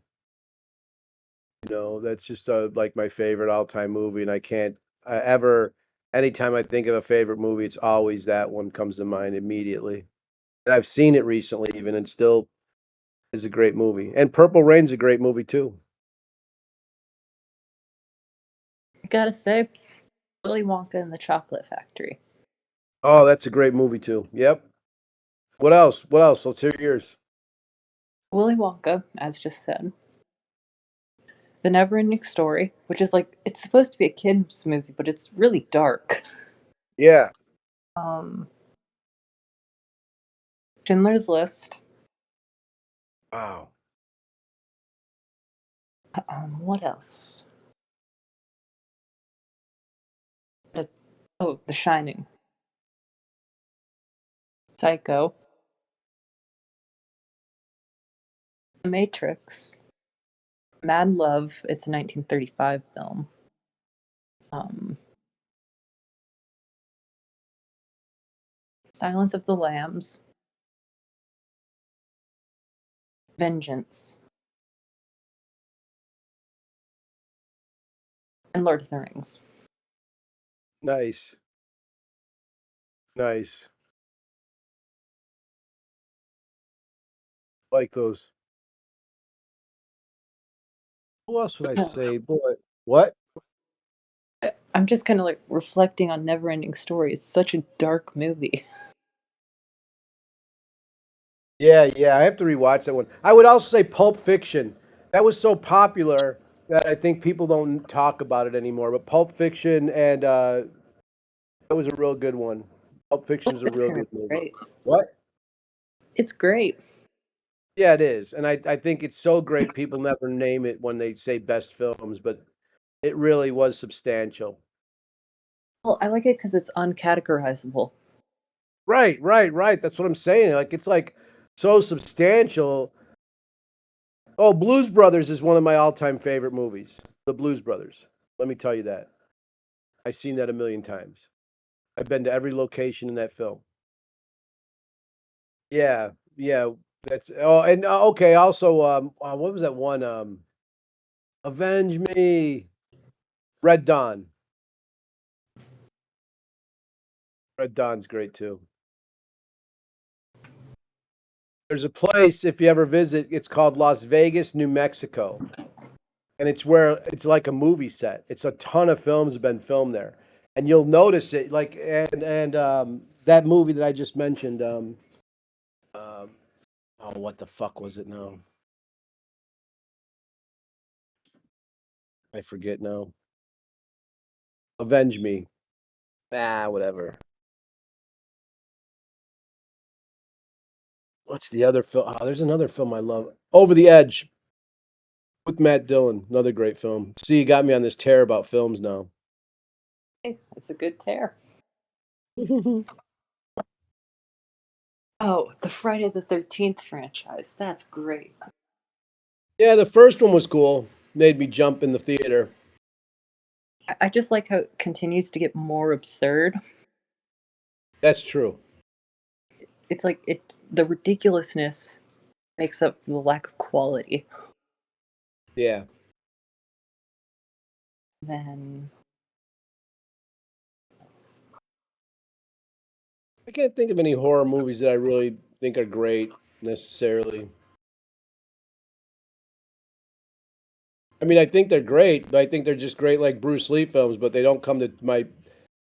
That's just like my favorite all-time movie, and I can't ever. Anytime I think of a favorite movie, it's always that one comes to mind immediately. And I've seen it recently, even, and still is a great movie. And Purple Rain's a great movie too. I gotta say, Willy Wonka and the Chocolate Factory. Oh, that's a great movie too. Yep. What else? What else? Let's hear yours. Willy Wonka, as just said. The Neverending Story, which is like it's supposed to be a kids movie, but it's really dark. Yeah. Um, Schindler's List. Wow. What else? Uh, oh, The Shining. Psycho. The Matrix. Mad Love. It's a 1935 film. Um, Silence of the Lambs. Vengeance. And Lord of the Rings. Nice. Nice. Like those. Who else would I say? Boy. What? I'm just kind of like reflecting on Neverending Story. It's such a dark movie. Yeah, yeah. I have to rewatch that one. I would also say Pulp Fiction. That was so popular that I think people don't talk about it anymore. But Pulp Fiction and that was a real good one. Pulp Fiction Pulp is a real Fiction is good movie. great. What? It's great. Yeah, it is. And I think it's so great people never name it when they say best films, but it really was substantial. Well, I like it because it's uncategorizable. Right, right, right. That's what I'm saying. Like it's like so substantial. Oh, Blues Brothers is one of my all-time favorite movies. The Blues Brothers. Let me tell you that. I've seen that a million times. I've been to every location in that film. Yeah, yeah. That's and okay. Also, what was that one? Avenge Me. Red Dawn. Red Dawn's great too. There's a place if you ever visit. It's called Las Vegas, New Mexico, and it's where it's like a movie set. It's a ton of films have been filmed there, and you'll notice it. Like and that movie that I just mentioned. Um, oh, what the fuck was it now? I forget now. Avenge Me. Ah, whatever. What's the other film? Oh, there's another film I love. Over the Edge with Matt Dillon. Another great film. See, you got me on this tear about films now. Hey, it's a good tear. Oh, the Friday the 13th franchise. That's great. Yeah, the first one was cool. Made me jump in the theater. I just like how it continues to get more absurd. That's true. It's like the ridiculousness makes up for the lack of quality. Yeah. Then I can't think of any horror movies that I really think are great necessarily. I mean, I think they're great. I think they're just great, like Bruce Lee films, but they don't come to my.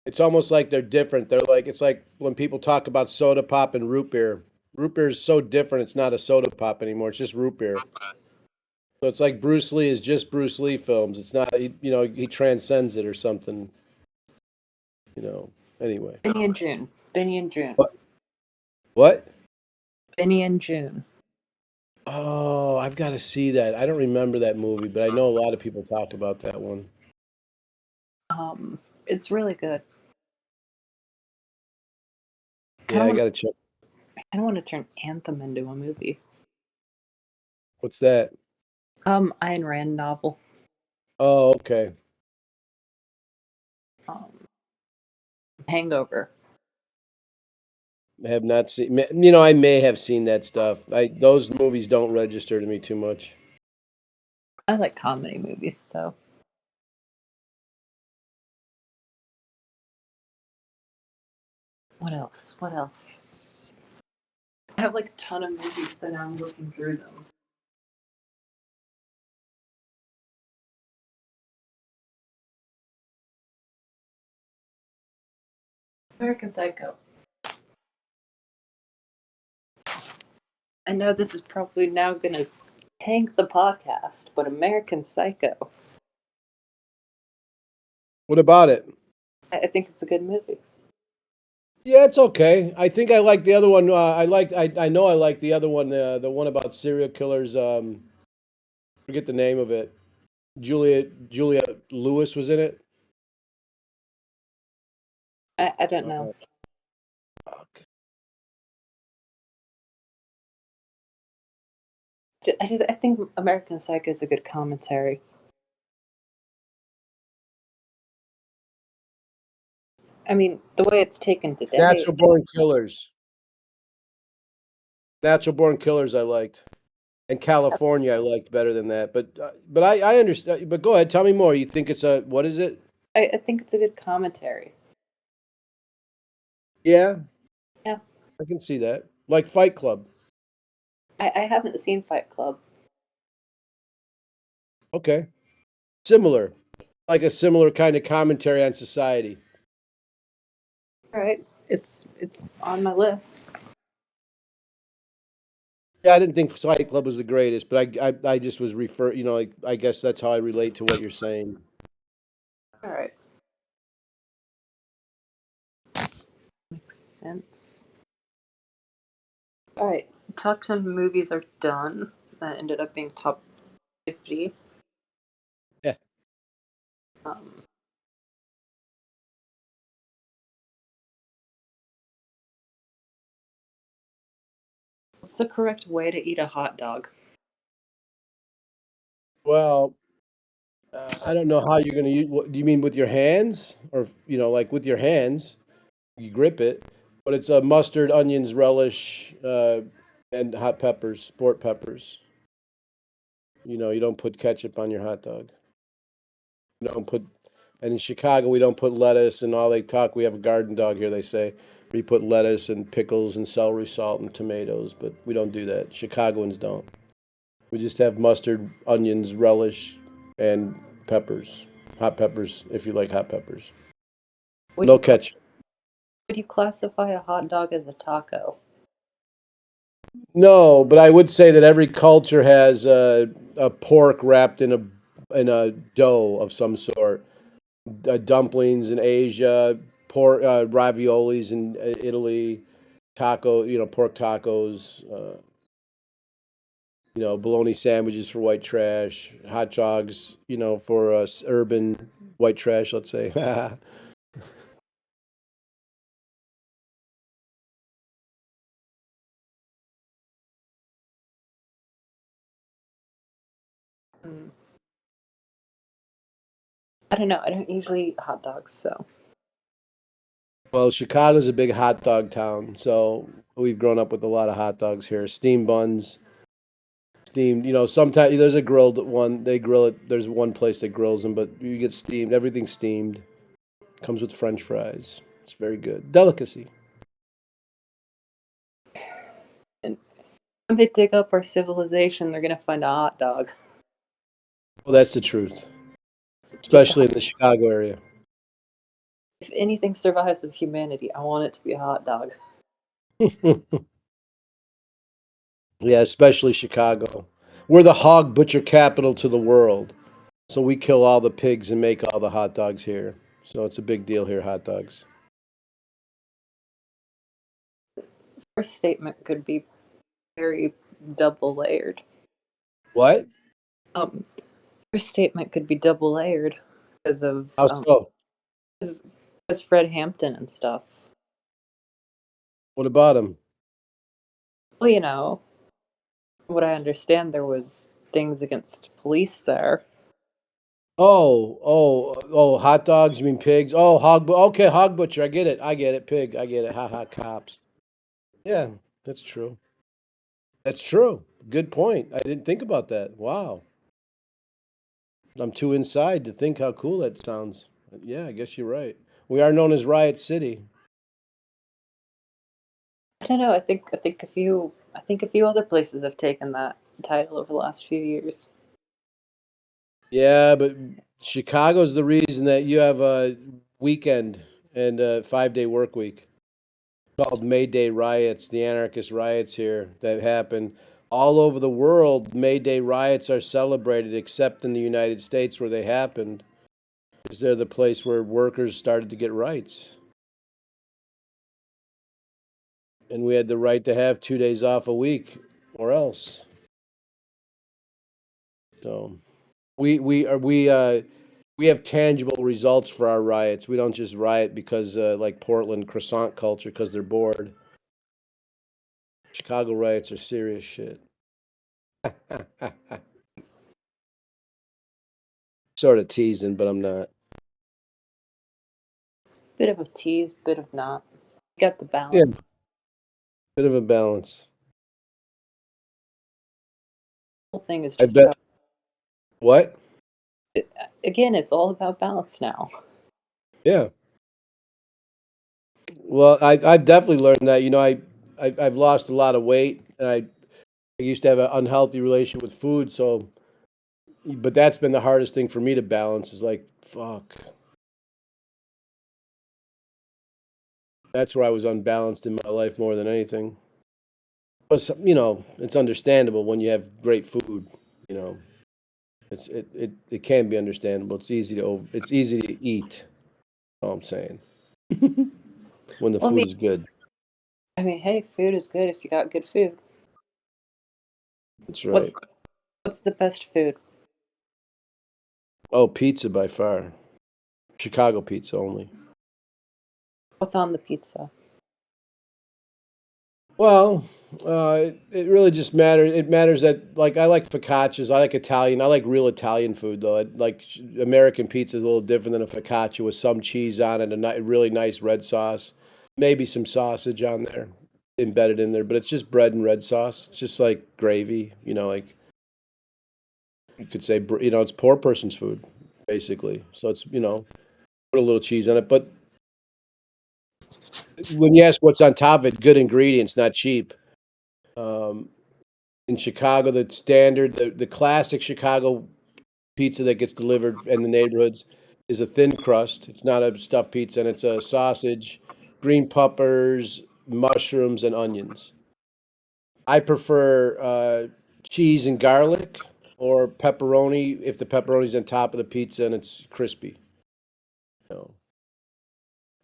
It's almost like they're different. They're like it's like when people talk about soda pop and root beer. Root beer is so different. It's not a soda pop anymore. It's just root beer. So it's like Bruce Lee is just Bruce Lee films. It's not, he transcends it or something. You know. Anyway. Benny and June. Benny and June. What? What? Benny and June. Oh, I've got to see that. I don't remember that movie, but I know a lot of people talk about that one. It's really good. Yeah, I got to check. I kind of want to turn Anthem into a movie. What's that? Ayn Rand novel. Oh, okay. Hangover. I have not seen. I may have seen that stuff. Those movies don't register to me too much. I like comedy movies, so. What else? What else? I have like a ton of movies, so now I'm looking through them. American Psycho. I know this is probably now going to tank the podcast, but American Psycho. What about it? I think it's a good movie. Yeah, it's okay. I think I like the other one. I know I like the other one. The one about serial killers. Forget the name of it. Julia Lewis was in it. I don't know. Fuck. I think American Psycho is a good commentary. I mean, the way it's taken today. Natural Born Killers. Natural Born Killers. I liked, and California I liked better than that. But I understand. But go ahead, tell me more. You think it's a what is it? I think it's a good commentary. Yeah, Yeah. I can see that. Like Fight Club. I haven't seen Fight Club. Okay, similar, like a similar kind of commentary on society. All right, it's on my list. Yeah, I didn't think Fight Club was the greatest, but I just was refer. Like I guess that's how I relate to what you're saying. All right, makes sense. All right, top 10 movies are done. That ended up being top 50. Yeah. Um, what's the correct way to eat a hot dog? Well, I don't know how you're going to use. What do you mean with your hands, or like with your hands, you grip it, but it's a mustard, onions, relish, and hot peppers, sport peppers. You don't put ketchup on your hot dog. You don't put, and in Chicago we don't put lettuce and all they talk. We have a garden dog here. They say we put lettuce and pickles and celery salt and tomatoes, but we don't do that. Chicagoans don't. We just have mustard, onions, relish, and peppers. Hot peppers, if you like hot peppers. No ketchup. Would you classify a hot dog as a taco? No, but I would say that every culture has a pork wrapped in a dough of some sort. Dumplings in Asia, pork raviolis in Italy, pork tacos. Bologna sandwiches for white trash, hot dogs, for urban white trash, let's say. Mm. I don't know. I don't usually eat hot dogs, so. Well, Chicago's a big hot dog town, so we've grown up with a lot of hot dogs here. Steamed buns, steamed. Sometimes there's a grilled one. They grill it. There's one place that grills them, but you get steamed. Everything's steamed. Comes with French fries. It's very good. Delicacy. And when they dig up our civilization, they're gonna find a hot dog. Well, that's the truth, Just a especially in the Chicago area. if anything survives of humanity, I want it to be a hot dog. Yeah, especially Chicago. We're the hog butcher capital to the world. So we kill all the pigs and make all the hot dogs here. So it's a big deal here, hot dogs. First statement could be very double layered. What? Um, First statement could be double layered because of How so? because Fred Hampton and stuff. What about him? Well, what I understand, there was things against police there. Oh, hot dogs, you mean pigs? Oh, okay, hog butcher, I get it. I get it. Pig, I get it. Ha ha, cops. Yeah, that's true. That's true. Good point. I didn't think about that. Wow. I'm too inside to think how cool that sounds. Yeah, I guess you're right. We are known as Riot City. I don't know. I think a few other places have taken that title over the last few years. Yeah, but Chicago's the reason that you have a weekend and a 5-day work week called May Day riots, the anarchist riots here that happen all over the world. May Day riots are celebrated, except in the United States where they happened, because they're the place where workers started to get rights. And we had the right to have 2 days off a week or else. So we have tangible results for our riots. We don't just riot because like Portland croissant culture because they're bored. Chicago riots are serious shit. Sort of teasing, but I'm not. Bit of a tease, bit of not. Got the Yeah, balance. bit of a balance. The whole thing is I just bet. about. What? Again, it's all about balance now. Yeah. Well, I've definitely learned that. I've lost a lot of weight, and I used to have an unhealthy relationship with food. So, but that's been the hardest thing for me to balance. Is like, fuck. That's where I was unbalanced in my life more than anything. But it's understandable when you have great food. You know, it can be understandable. It's easy to eat. All I'm saying. When the Well, food is good. hey, food is good if you got good food. That's What right. What's the best food? Oh, pizza by far. Chicago pizza only. What's on the pizza? Well, it really just matters. It matters that like I like focaccias. I like Italian. I like real Italian food though. American pizza is a little different than a focaccia with some cheese on it, really nice red sauce, maybe some sausage on there embedded in there. But it's just bread and red sauce. It's just like gravy. Like you could say, it's poor person's food basically. So it's put a little cheese on it. But when you ask what's on top of it, good ingredients, not cheap. Um, in Chicago, the classic Chicago pizza that gets delivered in the neighborhoods is a thin crust. It's not a stuffed pizza, and it's a sausage, green peppers, mushrooms, and onions. I prefer cheese and garlic or pepperoni if the pepperoni's on top of the pizza and it's crispy. You know.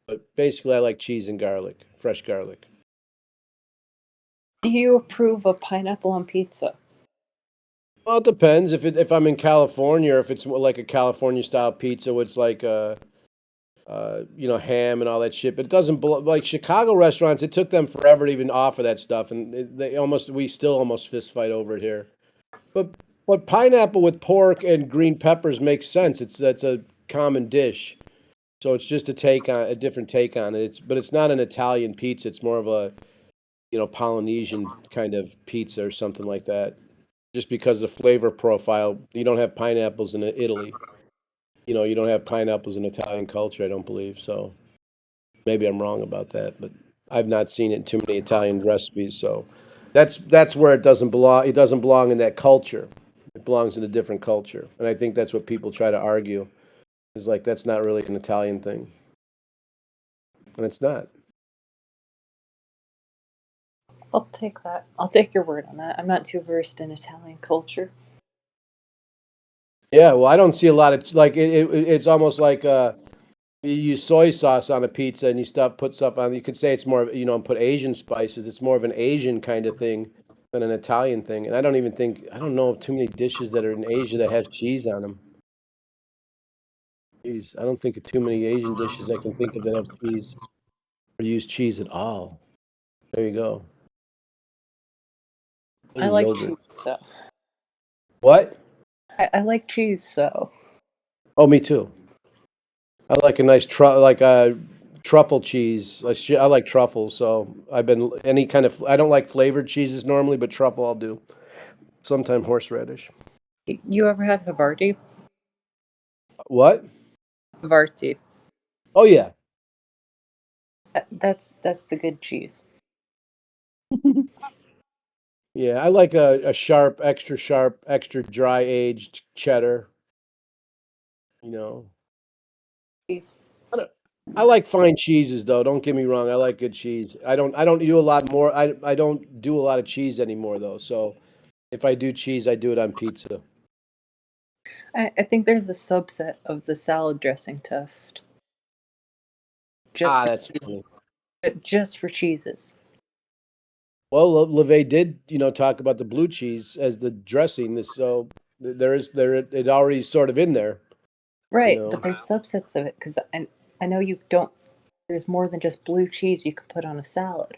But basically, I like cheese and garlic, fresh garlic. Do you approve of pineapple on pizza? Well, it depends. If I'm in California, or if it's like a California style pizza, where it's like ham and all that shit. But it doesn't like Chicago restaurants. It took them forever to even offer that stuff, and we still almost fist fight over it here. But pineapple with pork and green peppers makes sense. That's a common dish, so it's just a different take on it. But it's not an Italian pizza. It's more of a Polynesian kind of pizza or something like that. Just because the flavor profile, you don't have pineapples in Italy. You don't have pineapples in Italian culture, I don't believe. So maybe I'm wrong about that, but I've not seen it in too many Italian recipes. So that's where it doesn't belong. It doesn't belong in that culture. It belongs in a different culture. And I think that's what people try to argue is like, that's not really an Italian thing. And it's not. I'll take that. I'll take your word on that. I'm not too versed in Italian culture. Yeah, well, I don't see a lot of like it's almost like you use soy sauce on a pizza and put stuff on. You could say it's more of, and put Asian spices. It's more of an Asian kind of thing than an Italian thing. And I don't know of too many dishes that are in Asia that have cheese on them. Cheese. I don't think of too many Asian dishes I can think of that have cheese or use cheese at all. There you go. I Maybe like yogurt. cheese, so What? I like cheese, so Oh, me too. I like a nice like a truffle cheese. I like truffles, so I've been any kind of. I don't like flavored cheeses normally, but truffle I'll do. Sometime horseradish. you ever had Havarti? What? Havarti. Oh yeah. That's the good cheese. Yeah, I like a sharp, extra dry aged cheddar. You know, Cheese. I, don't, I like fine cheeses though. Don't get me wrong. I like good cheese. I don't do a lot more. I don't do a lot of cheese anymore though. So if I do cheese, I do it on pizza. I think there's a subset of the salad dressing test just Ah, for, that's funny. just for cheeses. Well, LeVay did, talk about the blue cheese as the dressing. So it already sort of in there, you Right, but know. there's subsets of it because I know you don't. There's more than just blue cheese you can put on a salad.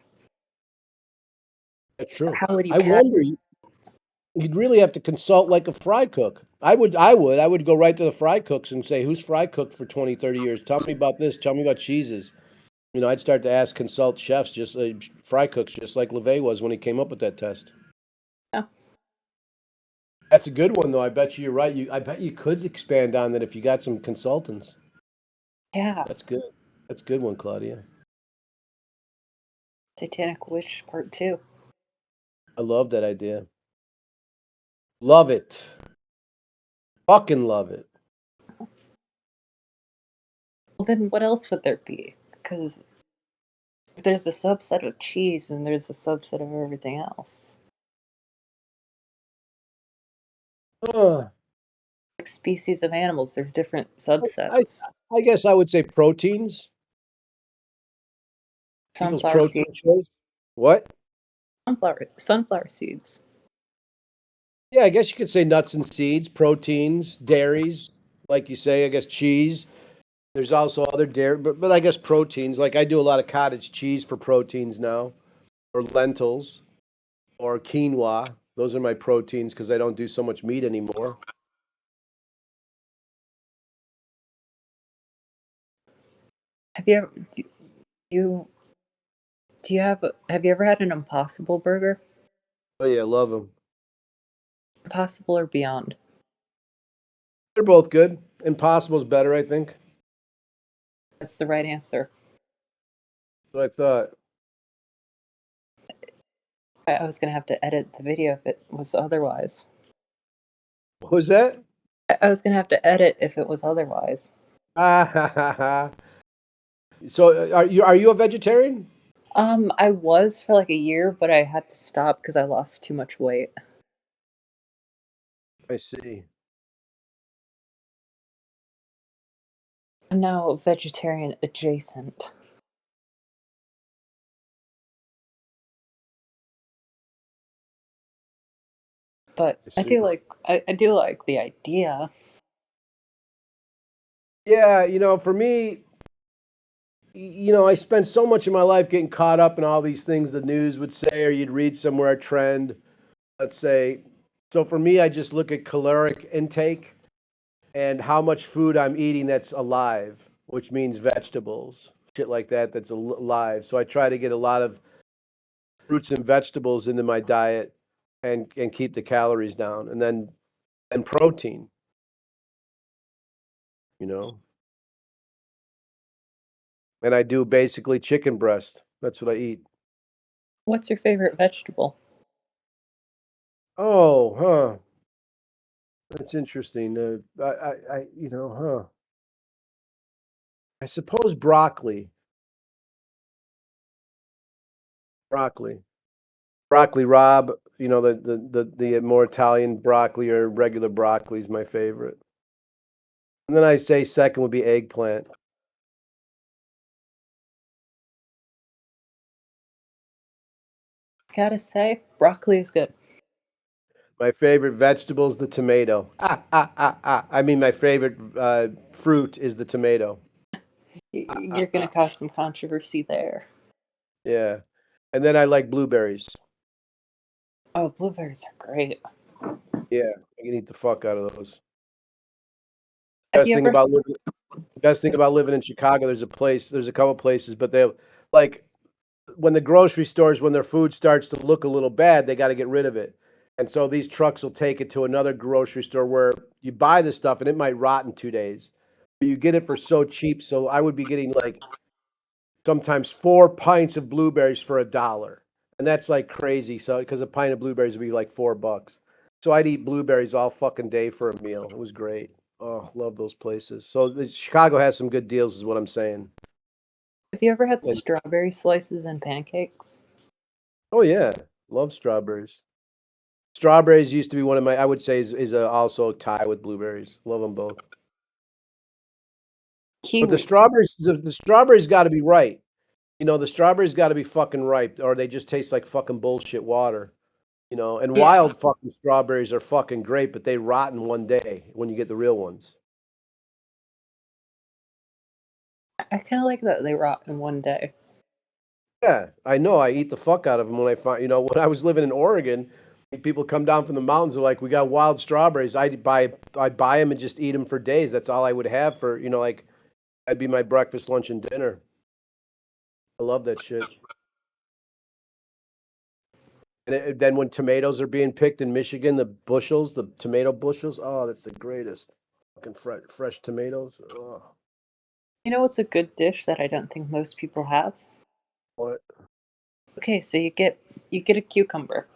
That's But true. how would you I cat? wonder. You'd really have to consult like a fry cook. I would go right to the fry cooks and say, who's fry cooked for 20, 30 years? Tell me about this. Tell me about cheeses. I'd start to consult chefs, just fry cooks, just like LeVay was when he came up with that test. Yeah. That's a good one, though. I bet you're right. I bet you could expand on that if you got some consultants. Yeah. That's good. That's a good one, Claudia. Satanic Witch Part 2. I love that idea. Love it. Fucking love it. Well, then what else would there be? Because there's a subset of cheese and there's a subset of everything else. Uh, Like species of animals, there's different I, subsets. I guess I would say proteins. People's Sunflower protein seeds. choice. What? Sunflower seeds. Yeah, I guess you could say nuts and seeds, proteins, dairies, like you say. I guess cheese. There's also other dairy, but I guess proteins. Like I do a lot of cottage cheese for proteins now, or lentils, or quinoa. Those are my proteins because I don't do so much meat anymore. Have you ever you do you have you ever had an Impossible burger? Oh yeah, love them. Impossible or Beyond? They're both good. Impossible's better, I think. That's the right answer. But I thought, I was gonna have to edit the video if it was otherwise. what was that? I was gonna have to edit if it was otherwise. Ah, ha, ha, ha. So are you a vegetarian? I was for like a year, but I had to stop because I lost too much weight. I see. I'm now vegetarian adjacent. But I I see. do like I do like the idea. Yeah, for me, I spent so much of my life getting caught up in all these things the news would say, or you'd read somewhere a trend, let's say. So for me, I just look at caloric intake and how much food I'm eating that's alive, which means vegetables, shit like that that's alive. So I try to get a lot of fruits and vegetables into my diet and keep the calories down, and protein, you know. And I do basically chicken breast. That's what I eat. What's your favorite vegetable? Oh, huh. That's interesting. I suppose broccoli. Broccoli. Broccoli Rob, the more Italian broccoli or regular broccoli is my favorite. And then I say second would be eggplant. Gotta say, broccoli is good. My favorite vegetable is the tomato. I mean, my favorite fruit is the tomato. You're gonna cause some controversy there. Yeah. And then I like blueberries. Oh, blueberries are great. Yeah, I can eat the fuck out of those. Have Best you thing ever? about living Best thing about living in Chicago, there's a couple places, but they like when the grocery stores, when their food starts to look a little bad, they got to get rid of it. And so these trucks will take it to another grocery store where you buy the stuff and it might rot in 2 days. But you get it for so cheap. So I would be getting like sometimes 4 pints of blueberries for $1. And that's like crazy. So because a pint of blueberries would be like $4. So I'd eat blueberries all fucking day for a meal. It was great. Oh, love those places. So Chicago has some good deals, is what I'm saying. Have you ever had And, strawberry slices and pancakes? oh yeah, love strawberries. Strawberries used to be one of my. I would say is also a tie with blueberries. Love them both. But Kiwis. the strawberries got to be right. The strawberries got to be fucking ripe, or they just taste like fucking bullshit water. And Yeah, wild fucking strawberries are fucking great, but they rot in one day when you get the real ones. I kind of like that they rot in one day. Yeah, I know. I eat the fuck out of them when I find. When I was living in Oregon, people come down from the mountains. They're like, "We got wild strawberries." I'd buy them and just eat them for days. That's all I would have for like that'd be my breakfast, lunch, and dinner. I love that shit. And then when tomatoes are being picked in Michigan, the tomato bushels. Oh, that's the greatest. Fucking fresh tomatoes. Oh, You know what's a good dish that I don't think most people have? what? Okay, so you get a cucumber.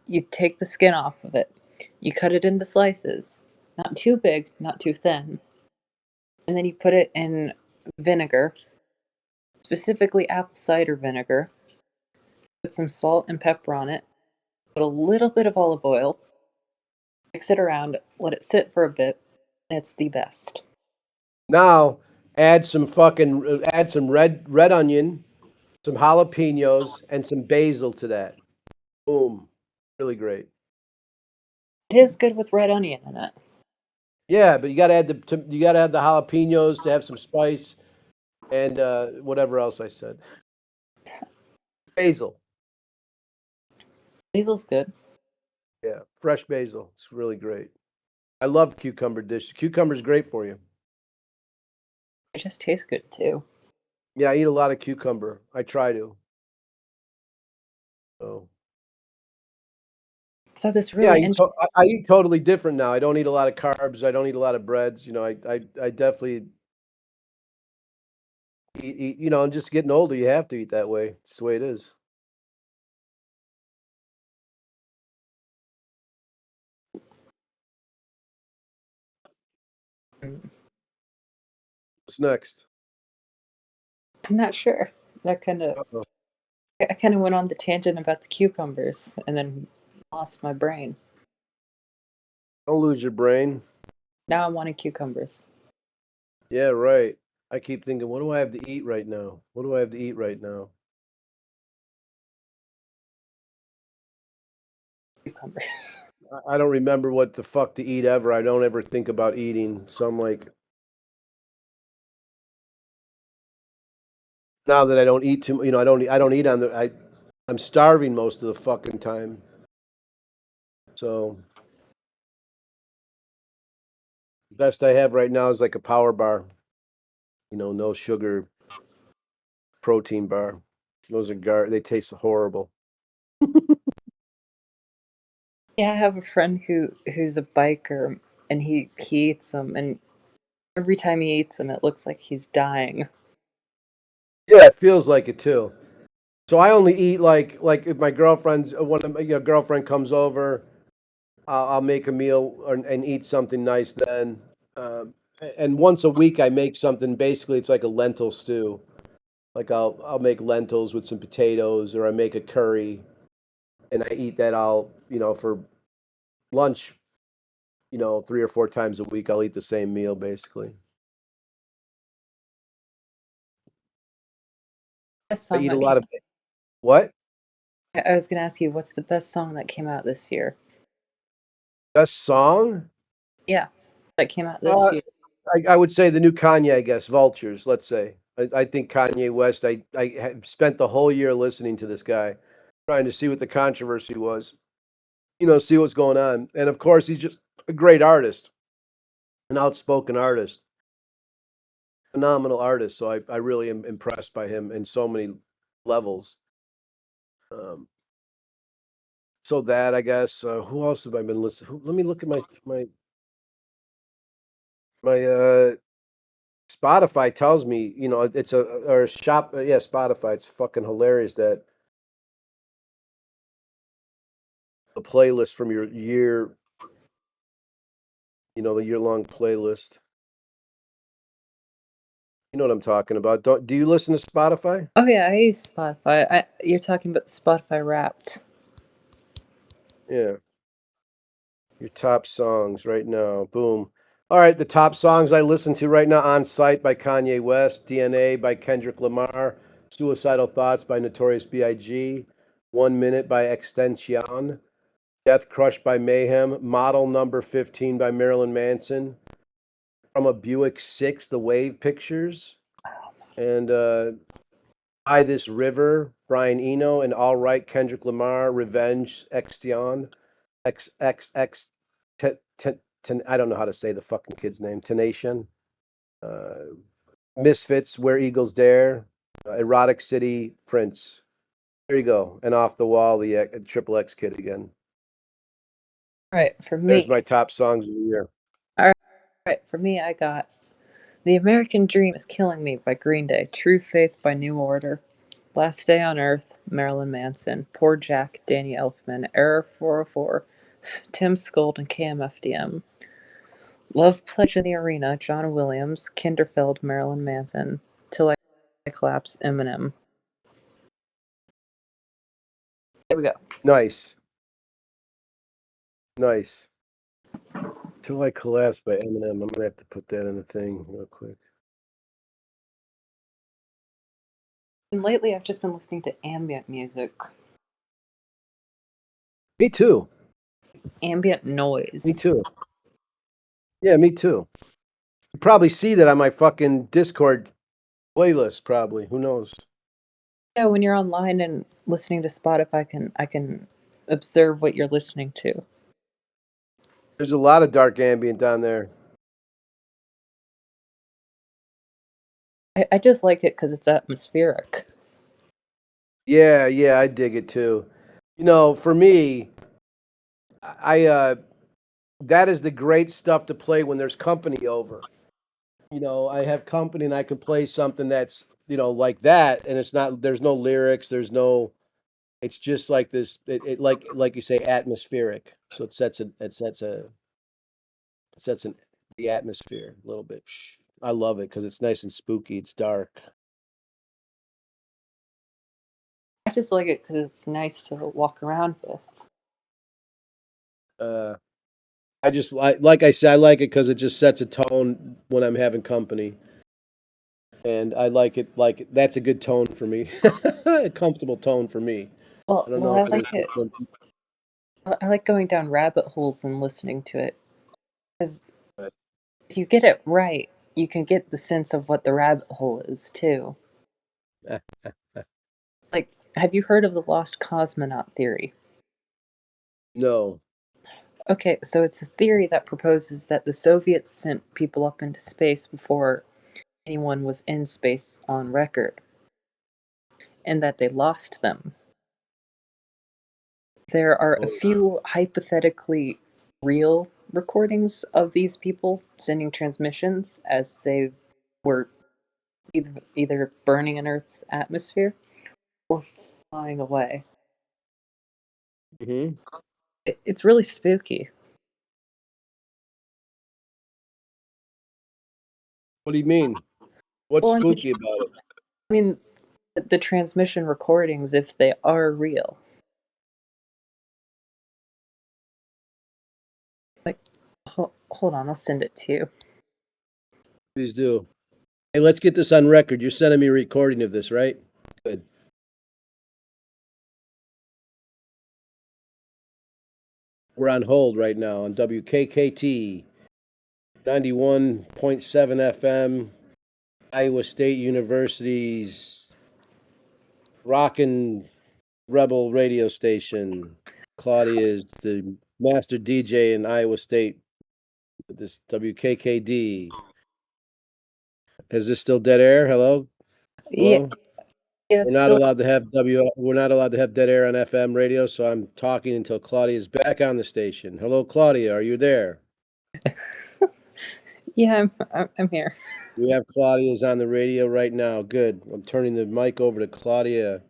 You take the skin off of it. You cut it into slices, not too big, not too thin. And then you put it in vinegar, specifically apple cider vinegar. Put some salt and pepper on it. Put a little bit of olive oil. Mix it around. Let it sit for a bit. It's the best. Now add some red onion, some jalapenos, and some basil to that. Boom, really great. It is good with red onion in it. Yeah, but you gotta add the jalapenos to have some spice and whatever else I said. Basil, Basil's good. yeah, fresh basil. It's really great. I love cucumber dish. Cucumber's great for you. It just tastes good too. Yeah, I eat a lot of cucumber. I try to. So So this yeah, really interesting. I eat totally different now. I don't eat a lot of carbs. I don't eat a lot of breads. I definitely eat. And just getting older, you have to eat that way. It's the way it is. What's next? I'm not sure. That kind of Uh-oh. I kind of went on the tangent about the cucumbers and then lost my brain. Don't lose your brain. Now I'm wanting cucumbers. Yeah, right. I keep thinking, what do I have to eat right now? What do I have to eat right now? Cucumbers. I don't remember what the fuck to eat ever. I don't ever think about eating. So I'm like, now that I don't eat too, I don't eat I'm starving most of the fucking time. So the best I have right now is like a power bar. No sugar protein bar. Those are they taste horrible. Yeah, I have a friend who's a biker and he eats them and every time he eats them it looks like he's dying. Yeah, it feels like it too. So I only eat like if my girlfriend's one of my girlfriend comes over, I'll make a meal and eat something nice then. And once a week, I make something. Basically, it's like a lentil stew. Like I'll make lentils with some potatoes, or I make a curry, and I eat that all for lunch. 3 or 4 times a week, I'll eat the same meal basically. Best I song eat a that lot came. of what? I was gonna ask you, what's the best song that came out this year? Best song? Yeah, that came out this Uh, year. I would say the new Kanye, I guess, Vultures, let's say. I think Kanye West, I have spent the whole year listening to this guy, trying to see what the controversy was, see what's going on. And of course, he's just a great artist, an outspoken artist, phenomenal artist. So I really am impressed by him in so many levels. Um, so that, I guess, who else have I been listening? Let me look at my Spotify tells me, it's a or shop. Yeah, Spotify. It's fucking hilarious that the playlist from your year, the year-long playlist. You know what I'm talking about. Do you listen to Spotify? Oh yeah, I use Spotify. You're talking about Spotify Wrapped. Yeah, your top songs right now. Boom. All right, the top songs I listen to right now: "On Sight" by Kanye West, "DNA" by Kendrick Lamar, "Suicidal Thoughts" by Notorious B.I.G., "1 Minute" by Extension, "Death Crush" by Mayhem, "Model Number 15" by Marilyn Manson, "From a Buick 6" The Wave Pictures, and "By This River" Brian Eno, and "All Right" Kendrick Lamar, "Revenge" Extion, XXX I don't know how to say the fucking kid's name. Tenation, uh, Misfits, "Where Eagles Dare," "Erotic City," Prince. There you go. And "Off the Wall," the Triple X Kid again. All right, for There's me. my top songs of the year. All right, for me, I got "The American Dream Is Killing Me" by Green Day, "True Faith" by New Order, "Last Day on Earth" Marilyn Manson, "Poor Jack" Danny Elfman, "Error 404" Tim Skold and KMFDM, "Love Pledge in the Arena" John Williams, Kinderfeld Marilyn Manson, "Till I Collapse" Eminem. There we go. Nice. Nice. "Till I Collapse" by Eminem. I'm gonna have to put that in the thing real quick. And lately, I've just been listening to ambient music, Me too. ambient Me noise. too. Yeah, me too. You probably see that on my fucking Discord playlist, probably. Who knows? Yeah, when you're online and listening to Spotify, I can observe what you're listening to. There's a lot of dark ambient down there. I just like it because it's atmospheric. Yeah, yeah, I dig it too. For me, I that is the great stuff to play when there's company over. I have company and I can play something that's, like that, and there's no lyrics, it's just like this, like you say, atmospheric. So it sets the atmosphere a little bit. I love it because it's nice and spooky. It's dark. I just like it because it's nice to walk around with. Uh, I just like I said, I like it because it just sets a tone when I'm having company, and I like it. Like that's a good tone for me, a comfortable tone for me. I don't Well, know I if it is like for it. some people. I like going down rabbit holes and listening to it because But, if you get it right, you can get the sense of what the rabbit hole is too. Like, have you heard of the lost cosmonaut theory? no. Okay, so it's a theory that proposes that the Soviets sent people up into space before anyone was in space on record, and that they lost them. There are a Oh. few hypothetically real recordings of these people sending transmissions as they were either burning in Earth's atmosphere or flying away. Hmm. It's really spooky. What do you mean? What's Well, spooky about it? I mean, the transmission recordings, if they are real. Like, hold on, I'll send it to you. Please do. Hey, let's get this on record. You're sending me a recording of this, right? Good. We're on hold right now on WKKT 91.7 FM, Iowa State University's rockin' rebel radio station. Claudia is the master DJ in Iowa State. This WKKD. Is this still dead air? Hello? Yeah, Hello? yeah, We're it's not still. allowed to have we're not allowed to have dead air on FM radio, so I'm talking until Claudia is back on the station. Hello, Claudia, are you there? Yeah, I'm here. We have Claudia's on the radio right now. Good. I'm turning the mic over to Claudia.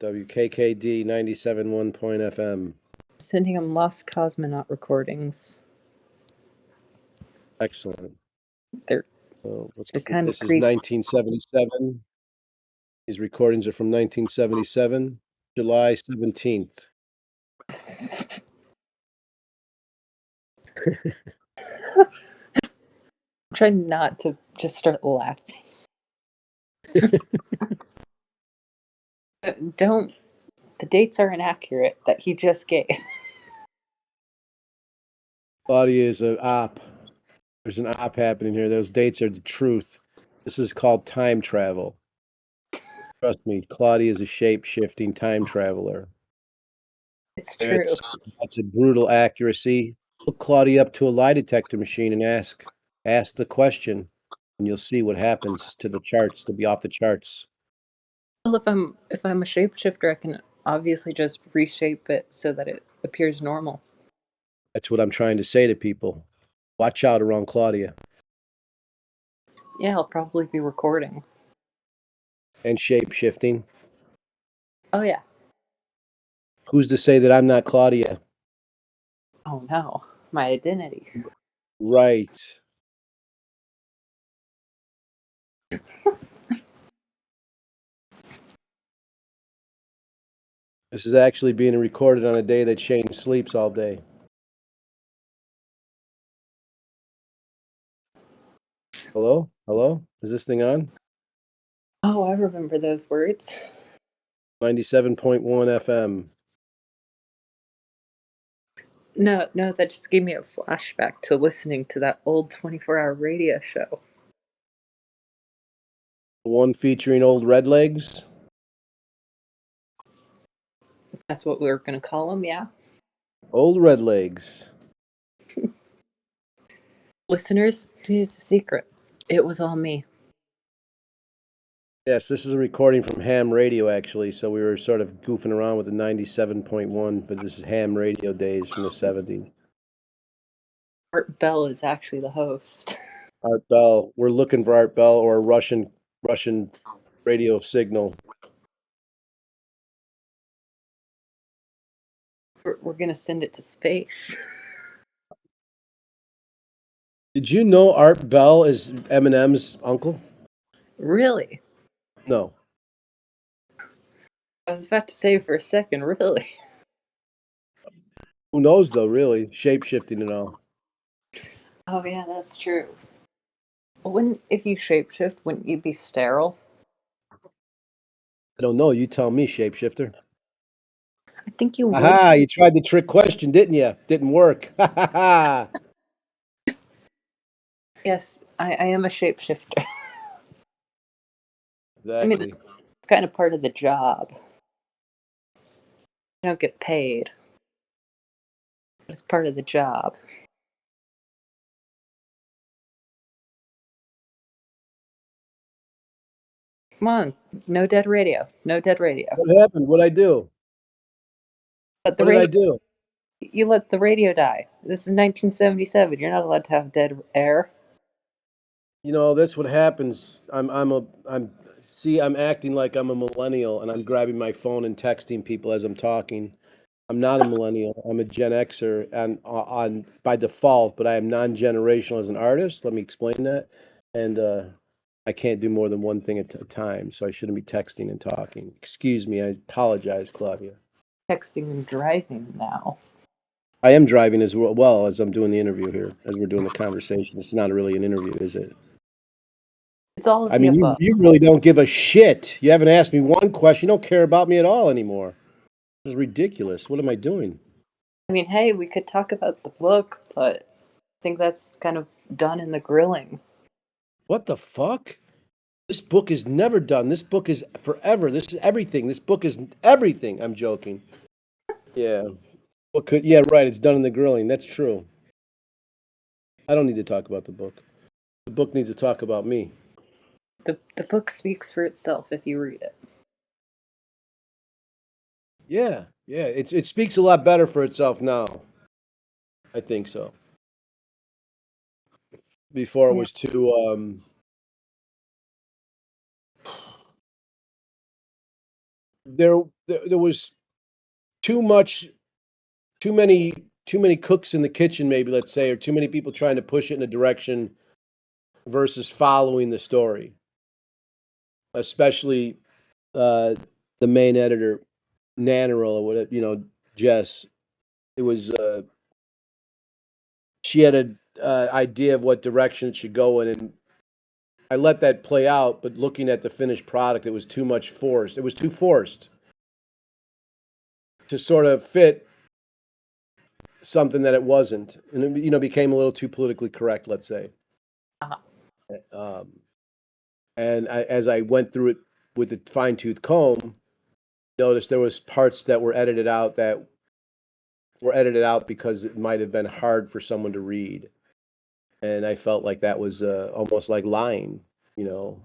WKKD 97.1 FM. I'm sending him Lost Cosmonaut recordings. Excellent. They're Let's they're keep kind of this is creepy. 1977. These recordings are from 1977, July 17th. I'm trying not to just start laughing. Don't. The dates are inaccurate that he just gave. Claudia is an op. There's an op happening here. Those dates are the truth. This is called time travel. Trust me, Claudia is a shape-shifting time traveler. It's true. That's a brutal accuracy. Hook Claudia up to a lie detector machine and ask the question, and you'll see what happens to the charts. They'll be off the charts. Well, if I'm a shapeshifter, I can obviously just reshape it so that it appears normal. That's what I'm trying to say to people. Watch out around Claudia. Yeah, I'll probably be recording. And shape-shifting. Oh yeah. Who's to say that I'm not Claudia? Oh no, my identity. Right. This is actually being recorded on a day that Shane sleeps all day. Hello? Hello? Is this thing on? Oh, I remember those words. 97.1 FM. No, that just gave me a flashback to listening to that old 24-hour radio show. One featuring old Redlegs. That's what we were going to call them, yeah. Old Redlegs. Listeners, here's the secret. It was all me. Yes, this is a recording from ham radio, actually. So we were sort of goofing around with the 97.1, but this is ham radio days from the 70s. Art Bell is actually the host. Art Bell. We're looking for Art Bell or a Russian radio signal. We're going to send it to space. Did you know Art Bell is Eminem's uncle? Really? No. I was about to say for a second, really? Who knows, though, really? Shape-shifting and all. Oh yeah, that's true. If you shapeshift, wouldn't you be sterile? I don't know. You tell me, shapeshifter. I think you would. Aha, you tried the trick question, didn't you? Didn't work. Ha ha ha. Yes, I am a shapeshifter. I mean, Exactly. it's kind of part of the job. I don't get paid. But it's part of the job. Come on, no dead radio. No dead radio. What happened? What'd I do? But the What did I radio, do? you let the radio die. This is 1977. You're not allowed to have dead air. You know, that's what happens. I'm acting like I'm a millennial and I'm grabbing my phone and texting people as I'm talking. I'm not a millennial. I'm a Gen Xer and on by default, but I am non-generational as an artist. Let me explain that. and I can't do more than one thing at a time, so I shouldn't be texting and talking. Excuse me, I apologize, Claudia. Texting and driving now. I am driving as well as I'm doing the interview here, as we're doing the conversation. It's not really an interview, is it? It's all of I the mean, above. you really don't give a shit. You haven't asked me one question. You don't care about me at all anymore. This is ridiculous. What am I doing? I mean, hey, we could talk about the book, but I think that's kind of done in the grilling. What the fuck? This book is never done. This book is forever. This is everything. This book is everything. I'm joking. Yeah. What could? Yeah, right. It's done in the grilling. That's true. I don't need to talk about the book. The book needs to talk about me. The book speaks for itself if you read it. Yeah, yeah. It speaks a lot better for itself now. I think so. Before it Yeah. was too there was too much too many cooks in the kitchen, maybe, let's say, or too many people trying to push it in a direction versus following the story. Especially the main editor, Nannerl, or whatever, Jess. It was she had a idea of what direction it should go in, and I let that play out. But looking at the finished product, it was too much forced. It was too forced to sort of fit something that it wasn't, and it, became a little too politically correct, let's say. Uh-huh. Um, and as I went through it with a fine tooth comb, noticed there was parts that were edited out because it might have been hard for someone to read, and I felt like that was almost like lying.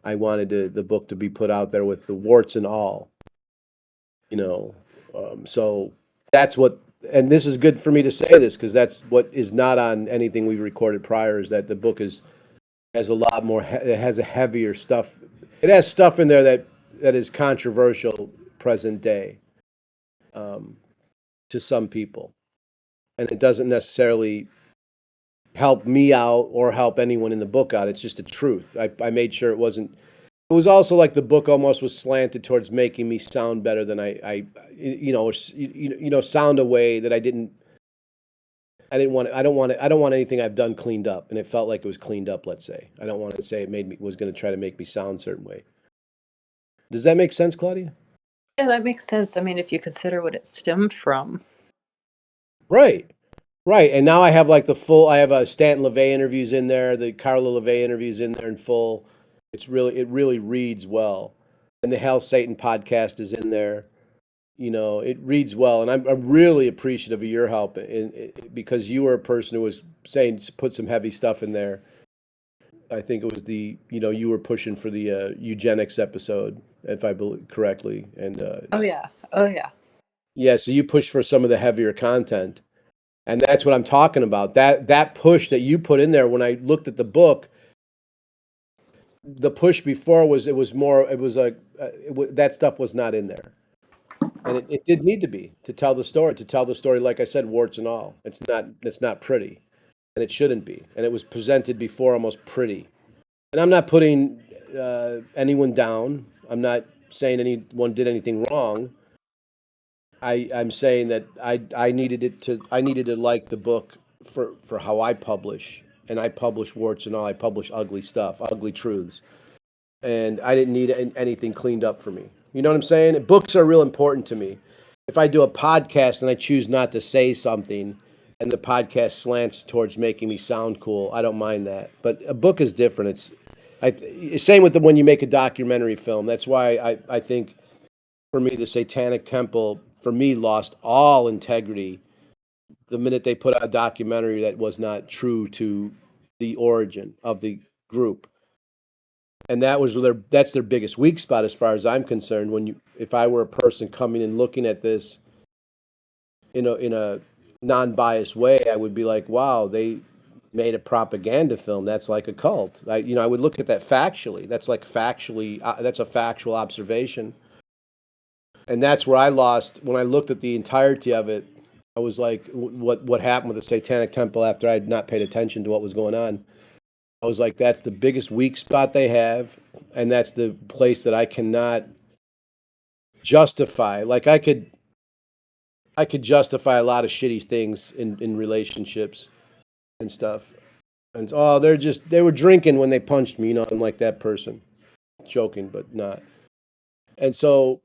I wanted the book to be put out there with the warts and all. So that's what, and this is good for me to say this because that's what is not on anything we've recorded prior. Is that the book has a lot more. It has a heavier stuff. It has stuff in there that is controversial present day, to some people, and it doesn't necessarily help me out or help anyone in the book out. It's just the truth. I made sure it wasn't. It was also like the book almost was slanted towards making me sound better than sound a way that I didn't. I didn't want. I don't want. I don't want anything I've done cleaned up, and it felt like it was cleaned up. Let's say I don't want to say it was going to try to make me sound a certain way. Does that make sense, Claudia? Yeah, that makes sense. I mean, if you consider what it stemmed from. Right. Right, and now I have like the full. I have a Stanton LaVey interviews in there, the Carla LaVey interviews in there in full. It really reads well, and the Hell Satan podcast is in there. It reads well, and I'm really appreciative of your help because you were a person who was saying to put some heavy stuff in there. I think it was you were pushing for the eugenics episode, if I believe correctly, and Oh yeah. Oh yeah. yeah, so you pushed for some of the heavier content. And that's what I'm talking about. That push that you put in there when I looked at the book, the push before it was more, it was like, that stuff was not in there. And it did need to be to tell the story, like I said, warts and all. It's not pretty, and it shouldn't be. And it was presented before almost pretty. And I'm not putting anyone down. I'm not saying anyone did anything wrong. I'm saying that I needed to like the book for how I publish, and I publish warts and all. I publish ugly stuff, ugly truths, and I didn't need anything cleaned up for me. You know what I'm saying? Books are real important to me. If I do a podcast and I choose not to say something, and the podcast slants towards making me sound cool, I don't mind that. But a book is different. Same with when you make a documentary film. That's why I think for me, the Satanic Temple, for me, lost all integrity the minute they put out a documentary that was not true to the origin of the group. And that's their biggest weak spot as far as I'm concerned. If I were a person coming and looking at this in a non-biased way, I would be like, wow, they made a propaganda film. That's like a cult. I would look at that factually. That's a factual observation. And that's where I lost when I looked at the entirety of it. I was like, what happened with the Satanic Temple after I had not paid attention to what was going on? I was like, that's the biggest weak spot they have, and that's the place that I cannot justify. Like I could justify a lot of shitty things in relationships and stuff. And oh, they were drinking when they punched me. You know, I'm like that person, joking, but not. And so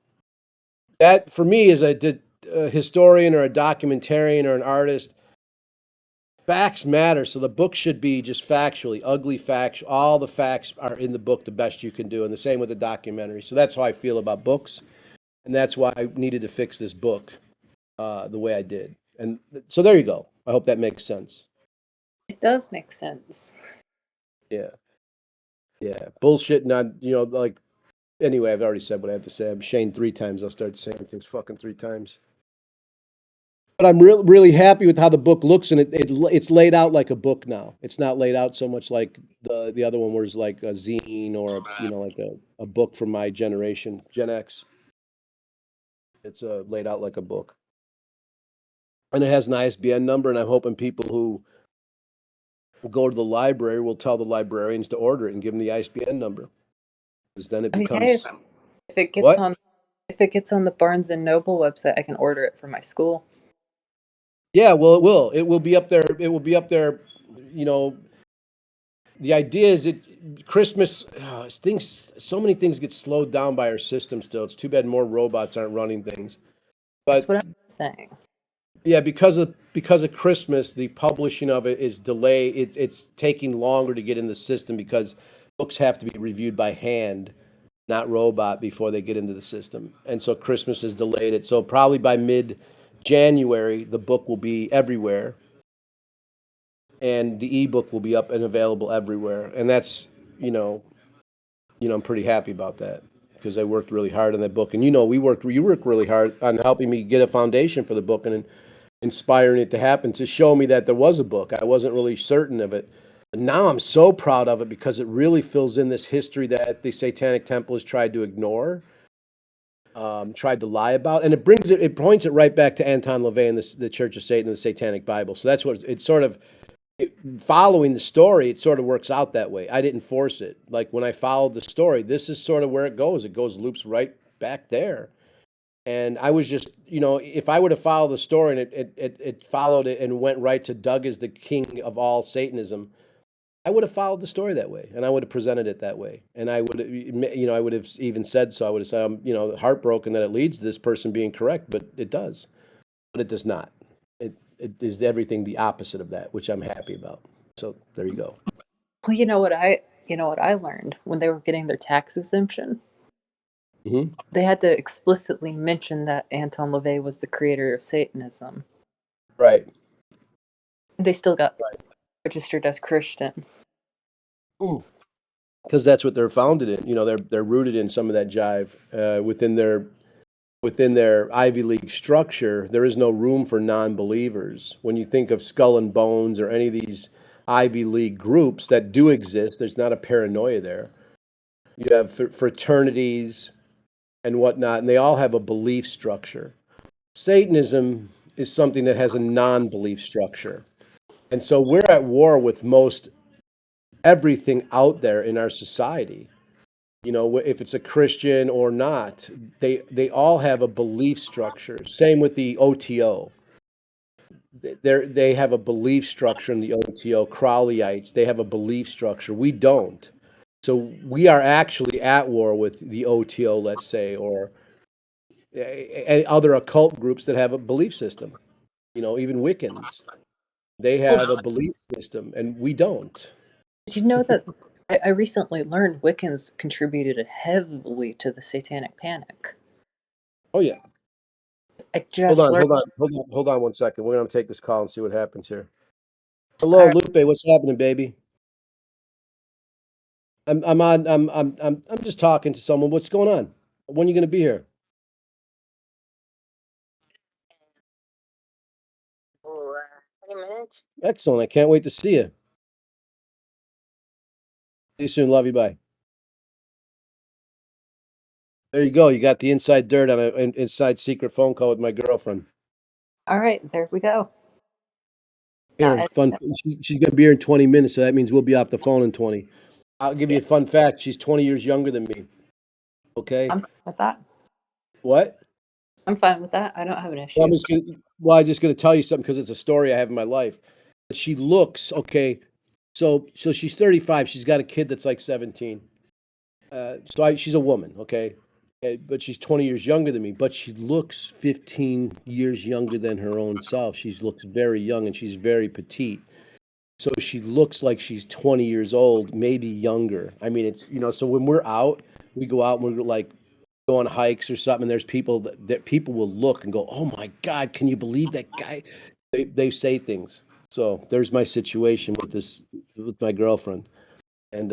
that for me is a historian or a documentarian or an artist. Facts matter, so the book should be just factually, ugly facts. All the facts are in the book the best you can do, and the same with the documentary. So that's how I feel about books, and that's why I needed to fix this book the way I did. And so there you go. I hope that makes sense. It does make sense. Yeah, yeah. Bullshit, not like. Anyway, I've already said what I have to say. I'm Shane 3 times. I'll start saying things fucking 3 times. But I'm really happy with how the book looks, and it's laid out like a book now. It's not laid out so much like the other one was like a zine or like a book from my generation, Gen X. It's laid out like a book, and it has an ISBN number. And I'm hoping people who go to the library will tell the librarians to order it and give them the ISBN number, because then it I mean, hey, becomes if it gets what? on if it gets on the Barnes and Noble website, I can order it for my school. Yeah, well, it will. It will be up there. It will be up there. You know, the idea is Christmas things. So many things get slowed down by our system. Still, it's too bad more robots aren't running things. That's But what I'm saying. yeah, because of Christmas, the publishing of it is delayed. It's taking longer to get in the system because books have to be reviewed by hand, not robot, before they get into the system. And so Christmas has delayed it. So probably by mid-January, the book will be everywhere, and the ebook will be up and available everywhere. And that's, you know, I'm pretty happy about that because I worked really hard on that book. And you worked really hard on helping me get a foundation for the book and inspiring it to happen, to show me that there was a book. I wasn't really certain of it. But now I'm so proud of it because it really fills in this history that the Satanic Temple has tried to ignore, tried to lie about, and it points it right back to Anton LaVey and the Church of Satan and the Satanic Bible. So that's what it's sort of following the story. It sort of works out that way. I didn't force it. Like when I followed the story, this is sort of where it goes. It loops right back there. And I was just, if I would have followed the story and it followed it and went right to Doug as the king of all Satanism, I would have followed the story that way, and I would have presented it that way. And I would, I would have even said so. I would have said, I'm, heartbroken that it leads to this person being correct, but it does. But it does not. It is everything the opposite of that, which I'm happy about. So there you go. Well, you know what I learned when they were getting their tax exemption? Hmm. They had to explicitly mention that Anton LaVey was the creator of Satanism. Right. They still got registered as Christian. Because that's what they're founded in. They're rooted in some of that jive within their Ivy League structure. There is no room for non-believers. When you think of Skull and Bones or any of these Ivy League groups that do exist, there's not a paranoia there. You have fraternities and whatnot, and they all have a belief structure. Satanism is something that has a non-belief structure. And so we're at war with most everything out there in our society. If it's a Christian or not, they all have a belief structure. Same with the OTO. They have a belief structure in the OTO. Crowleyites, they have a belief structure. We don't. So we are actually at war with the OTO, let's say, or other occult groups that have a belief system. Even Wiccans, they Well, have a belief system, and we don't. did you know that I recently learned Wiccans contributed heavily to the Satanic Panic? Oh yeah. I Hold just on, learned. hold on 1 second. We're gonna take this call and see what happens here. All Hello, right, Lupe. What's happening, baby? I'm just talking to someone. What's going on? When are you gonna be here? 20 minutes. Excellent. I can't wait to see you. See you soon. Love you. Bye. There you go. You got the inside dirt on an inside secret phone call with my girlfriend. all right, there we go. Here, Yeah, fun. She's gonna be here in 20 minutes, so that means we'll be off the phone in 20. I'll give you yeah, a fun fact. She's 20 years younger than me. Okay. I'm fine with that. What? I'm fine with that. I don't have an Well, I'm issue. just gonna. Well, I'm just gonna tell you something because it's a story I have in my life. But she looks okay. So she's 35. She's got a kid that's like 17. She's a woman, okay, but she's 20 years younger than me. But she looks 15 years younger than her own self. She looks very young and she's very petite. So she looks like she's 20 years old, maybe younger. I mean, it's So when we're out, we go out and we're like go on hikes or something. And there's people that people will look and go, "Oh my God, can you believe that guy?" They say things. So there's my situation with my girlfriend. And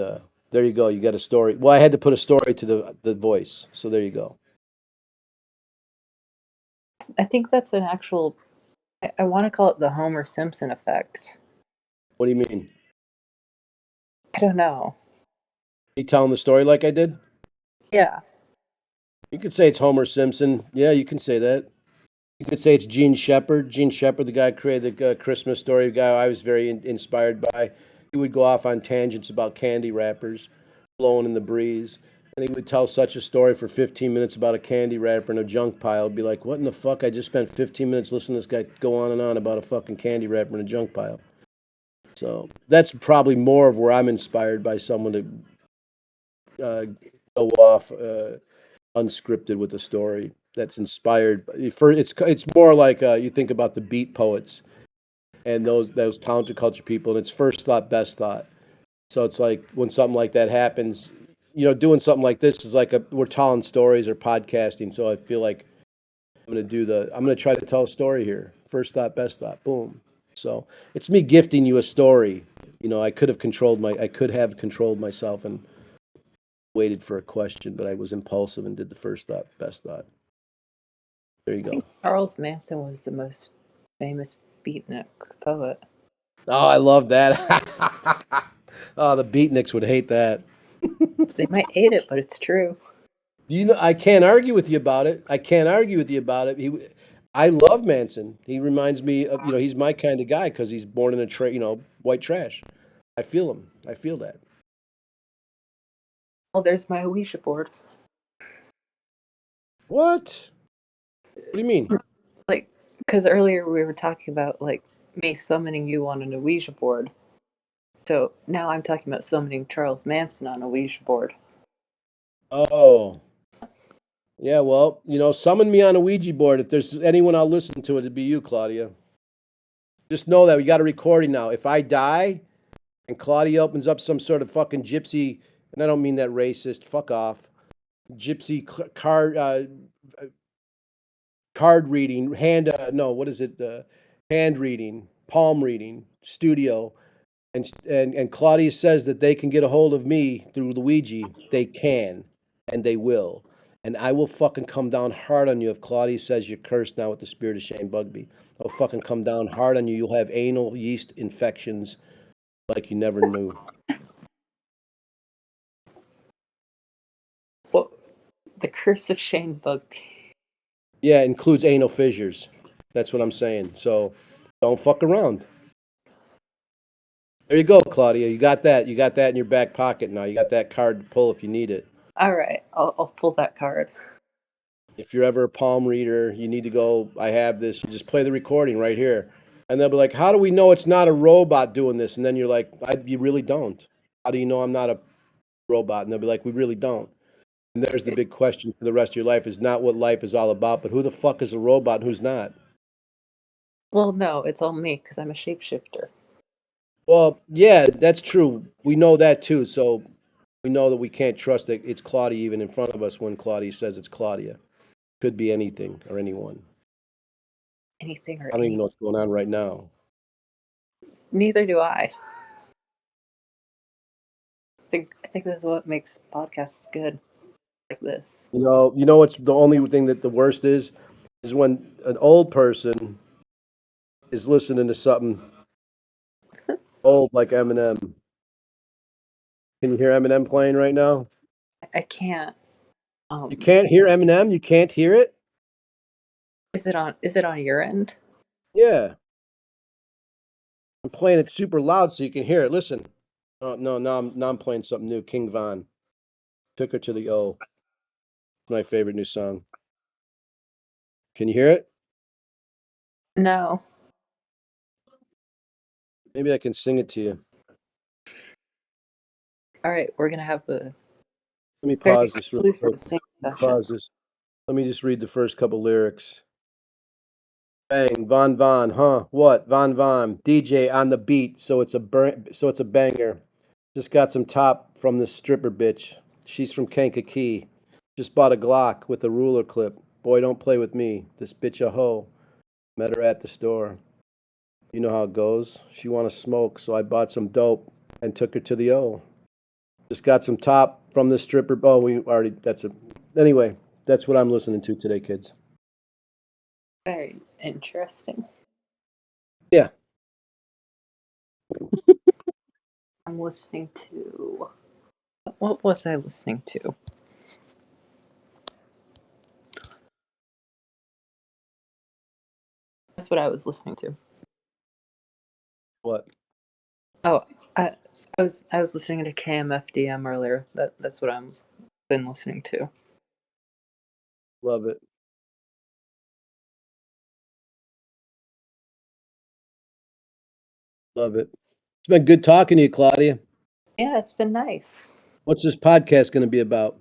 there you go. You got a story. Well, I had to put a story to the voice. So there you go. I think that's an actual. I want to call it the Homer Simpson effect. What do you mean? I don't know. You telling the story like I did? Yeah. You could say it's Homer Simpson. Yeah, you can say that. You could say it's Gene Shepard. Gene Shepard, the guy who created the Christmas story, the guy I was very inspired by. He would go off on tangents about candy wrappers blowing in the breeze. And he would tell such a story for 15 minutes about a candy wrapper in a junk pile. I'd be like, what in the fuck? I just spent 15 minutes listening to this guy go on and on about a fucking candy wrapper in a junk pile. So that's probably more of where I'm inspired by someone to go off unscripted with a story that's inspired. It's more like you think about the beat poets and those counterculture people, and it's first thought, best thought. So it's like when something like that happens, doing something like this is like we're telling stories or podcasting. So I feel like I'm gonna try to tell a story here. First thought, best thought, boom. So it's me gifting you a story. I could have controlled myself and waited for a question, but I was impulsive and did the first thought, best thought. There you I go. think Charles Manson was the most famous beatnik poet. Oh, I love that. Oh, the beatniks would hate that. They might hate it, but it's true. I can't argue with you about it. I can't argue with you about it. I love Manson. He reminds me of, he's my kind of guy because he's born in white trash. I feel him. I feel that. Oh, there's my Ouija board. What? What do you mean? Like, because earlier we were talking about, like, me summoning you on an Ouija board. So now I'm talking about summoning Charles Manson on a Ouija board. Oh, yeah. Well, summon me on a Ouija board. If there's anyone I'll listen to, it'd be you, Claudia. Just know that we got a recording now. If I die and Claudia opens up some sort of fucking gypsy, and I don't mean that racist, fuck off, gypsy card reading, no, what is it? Hand reading, palm reading, studio. And Claudia says that they can get a hold of me through Luigi. They can, and they will. And I will fucking come down hard on you if Claudia says you're cursed now with the spirit of Shane Bugbee. I'll fucking come down hard on you. You'll have anal yeast infections like you never knew. Well, the curse of Shane Bugbee. Yeah, it includes anal fissures. That's what I'm saying. So don't fuck around. There you go, Claudia. You got that. You got that in your back pocket now. You got that card to pull if you need it. All right, I'll pull that card. If you're ever a palm reader, you need to go, I have this. You just play the recording right here. And they'll be like, how do we know it's not a robot doing this? And then you're like, you really don't. How do you know I'm not a robot? And they'll be like, we really don't. And there's the big question for the rest of your life is not what life is all about, but who the fuck is a robot and who's not? Well, no, it's all me because I'm a shapeshifter. Well, yeah, that's true. We know that too. So we know that we can't trust that it's Claudia even in front of us when Claudia says it's Claudia. Could be anything or anyone. Anything or I don't even any. know what's going on right now. Neither do I. I think this is what makes podcasts good, like this. You know what's the only thing that the worst is when an old person is listening to something old like Eminem. Can you hear Eminem playing right now? I can't. You can't hear Eminem? You can't hear it? Is it on? Is it on your end? Yeah. I'm playing it super loud so you can hear it. Listen. Oh no, now I'm playing something new. King Von. Took her to the O. My favorite new song. Can you hear it? No. Maybe I can sing it to you. All right, we're gonna have the Let me very pause this real quick. exclusive sing Let me session. pause this. Let me just read the first couple lyrics. Bang, Von Von, huh? What? Von Von, DJ on the beat, so it's a banger. Just got some top from this stripper bitch. She's from Kankakee. Just bought a Glock with a ruler clip. Boy, don't play with me. This bitch a hoe. Met her at the store. You know how it goes. She want to smoke, so I bought some dope and took her to the O. Just got some top from the stripper. Oh, we already. Anyway, that's what I'm listening to today, kids. Very interesting. Yeah. I'm listening to. What was I listening to? That's what I was listening to. What? Oh, I was listening to KMFDM earlier. That's what I've been listening to. Love it. Love it. It's been good talking to you, Claudia. Yeah, it's been nice. What's this podcast going to be about?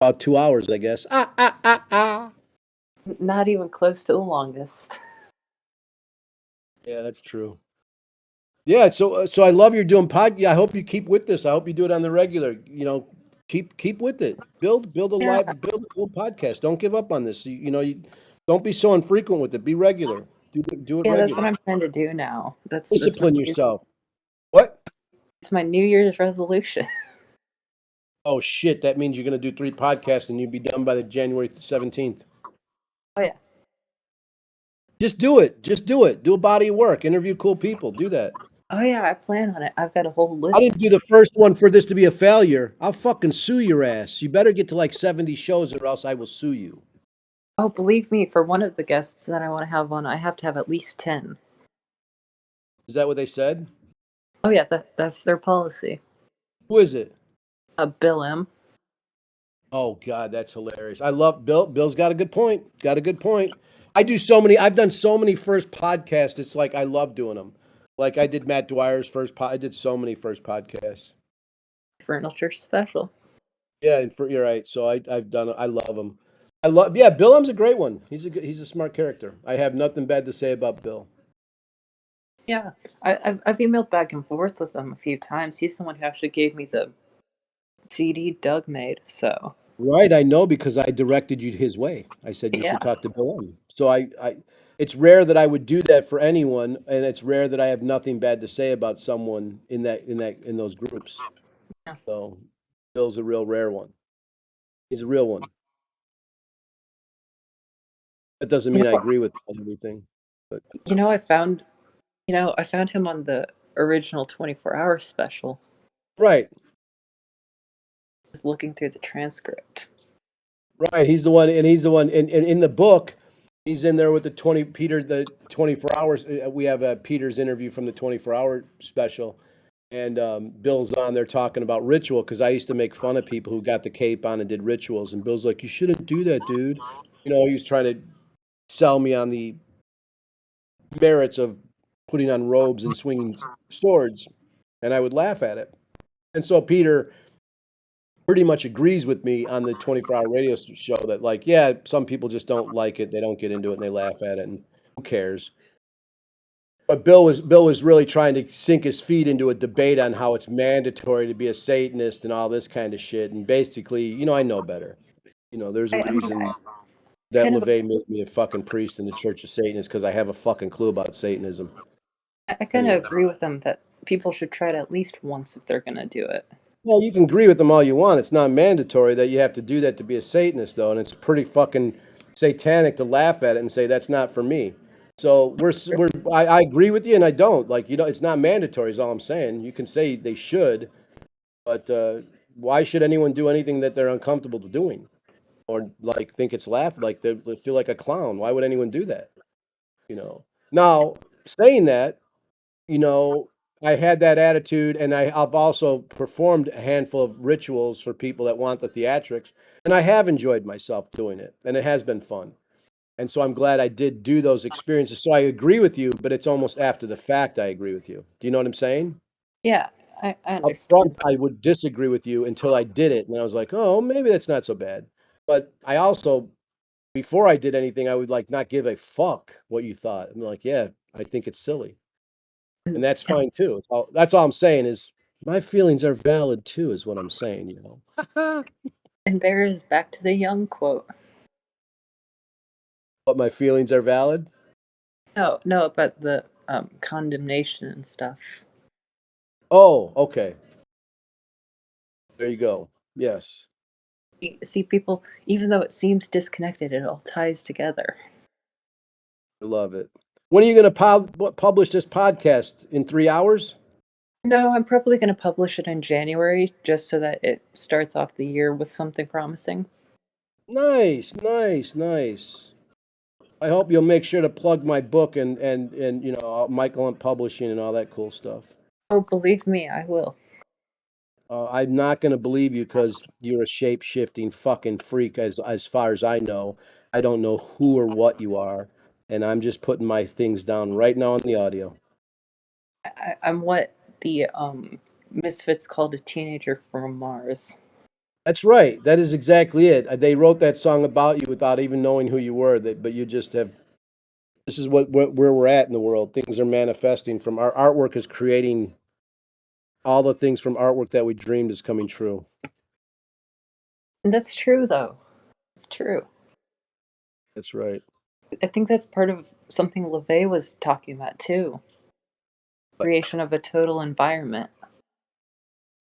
About 2 hours, I guess. Not even close to the longest. Yeah, that's true. Yeah, so I love you're doing Yeah, I hope you keep with this. I hope you do it on the regular. Keep with it. Build Yeah, build a cool podcast. Don't give up on this. You don't be so infrequent with it. Be regular. Do it yeah, that's what regular. I'm trying to do now. That's Discipline yourself. What? it's my New Year's resolution. Oh shit! That means you're going to do 3 podcasts and you'll be done by the January 17th. Oh yeah. Just do it. Just do it. Do a body of work. Interview cool people. Do that. Oh yeah, I plan on it. I've got a whole I list. didn't do the first one for this to be a failure. I'll fucking sue your ass. You better get to like 70 shows or else I will sue you. Oh, believe me, for one of the guests that I want to have on, I have to have at least 10. Is that what they said? Oh yeah, that's their policy. Who is it? Bill M. Oh God, that's hilarious. I love Bill. Bill's got a good point. Got a good point. I've done so many first podcasts. It's like I love doing them. Like I did Matt Dwyer's I did so many first podcasts. Furniture special. Yeah, you're right. So I've done. I love him. Yeah. Bill M's a great one. He's a smart character. I have nothing bad to say about Bill. Yeah, I've emailed back and forth with him a few times. He's the one who actually gave me the CD Doug made. So Right, I know because I directed you his way. I said you yeah, should talk to Bill M. So it's rare that I would do that for anyone, and it's rare that I have nothing bad to say about someone in those groups. yeah. So Bill's a real rare one. He's a real one. That doesn't You mean I know, agree with everything, but I found him on the original 24-hour special. right, Just looking through the transcript. right. He's the one, and in the book. He's in there with the 24 hours. We have Peter's interview from the 24-hour special. And Bill's on there talking about ritual because I used to make fun of people who got the cape on and did rituals. And Bill's like, you shouldn't do that, dude. He was trying to sell me on the merits of putting on robes and swinging swords. And I would laugh at it. And so Peter pretty much agrees with me on the 24-hour radio show that, like, yeah, some people just don't like it. They don't get into it and they laugh at it. And who cares? But Bill was really trying to sink his feet into a debate on how it's mandatory to be a Satanist and all this kind of shit. And basically, I know better. There's a I mean, reason that kind of, LeVay made me a fucking priest in the Church of Satan is because I have a fucking clue about Satanism. I kind of Anyway, agree with him that people should try it at least once if they're gonna do it. well, you can agree with them all you want. It's not mandatory that you have to do that to be a Satanist, though, and it's pretty fucking satanic to laugh at it and say that's not for me. So I agree with you, and I don't like it's not mandatory. Is all I'm saying. You can say they should, but why should anyone do anything that they're uncomfortable doing, or like think it's like they feel like a clown? Why would anyone do that? Now, saying that, you know, I had that attitude, and I've also performed a handful of rituals for people that want the theatrics, and I have enjoyed myself doing it, and it has been fun. And so I'm glad I did do those experiences. So I agree with you, but it's almost after the fact I agree with you. Do you know what I'm saying? Yeah, I Up understand. front, I would disagree with you until I did it, and I was like, "Oh, maybe that's not so bad." But I also, before I did anything, I would like not give a fuck what you thought. I'm like, "Yeah, I think it's silly." And And, that's fine too. That's all I'm saying is my feelings are valid too, is what I'm saying, you know. and there is back to the Young quote. But my feelings are valid. No, no, about the condemnation and stuff. Oh, okay. There you go. Yes. See, people, even though it seems disconnected, it all ties together. I love it. When are you going to publish this podcast? In 3 hours? No, I'm probably going to publish it in January just so that it starts off the year with something promising. Nice, nice, nice. I hope you'll make sure to plug my book and you know Michael and Publishing and all that cool stuff. Oh, believe me, I will. I'm not going to believe you because you're a shape shifting fucking freak. As far as I know, I don't know who or what you are, and I'm just putting my things down right now on the audio. I'm what the Misfits called a teenager from Mars. That's right. That is exactly it. They wrote that song about you without even knowing who you were. But you just have. This is where we're at in the world. Things are manifesting from our artwork is creating all the things from artwork that we dreamed is coming true. And that's true, though. It's true. That's right. I think that's part of something LaVey was talking about, too. But Creation of a total environment.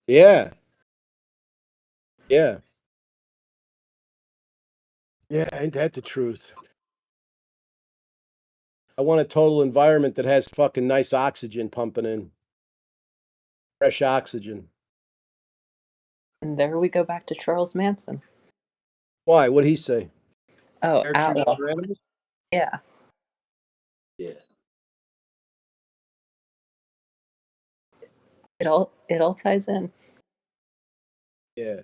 yeah, yeah, yeah. Ain't that the truth? I want a total environment that has fucking nice oxygen pumping in, fresh oxygen. And there we go back to Charles Manson. Why? What'd he say? Oh, Air treated outlaw. for animals? Yeah. Yeah. It all ties in. Yeah.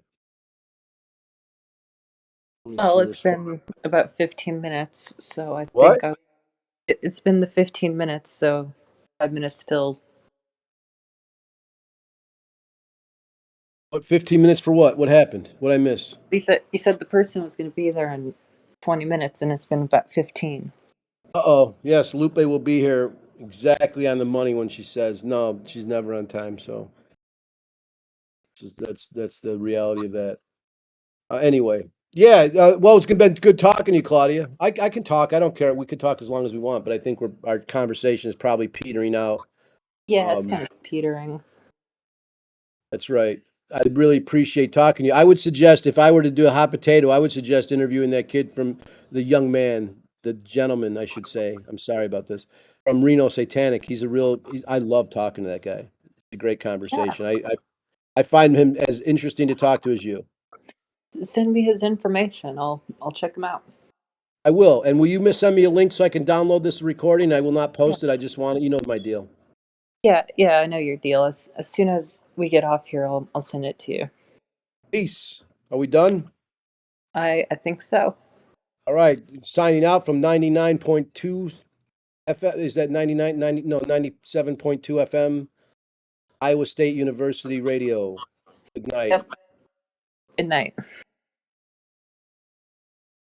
Let me Well, see it's this. been about 15 minutes, so I What? think it's been the 15 minutes, so 5 minutes till. What? 15 minutes for what? What happened? What I miss? He said the person was going to be there in 20 minutes, and it's been about 15. Uh-oh. Yes, Lupe will be here exactly on the money when she says no. She's never on time. So that's the reality of that. Anyway, yeah. Well, it's been good talking to you, Claudia. I can talk. I don't care. We can talk as long as we want, but I think our conversation is probably petering out. Yeah, it's kind of petering. That's right. I really appreciate talking to you. I would suggest if I were to do a hot potato, I would suggest interviewing that kid from the young man, the gentleman, I should say. I'm sorry about this. From Reno Satanic. I love talking to that guy. It's a great Yeah. conversation. I find him as interesting to talk to as you. Send me his information. I'll check him out. I will. And will you send me a link so I can download this recording? I will not Yeah. post it. I just want it. You know my deal. Yeah, I know your deal. As soon as we get off here, I'll send it to you. Peace. Are we done? I think so. All right. Signing out from 99.2 FM. Is that 97.2 FM? Iowa State University Radio. Good night. Yep. Good night.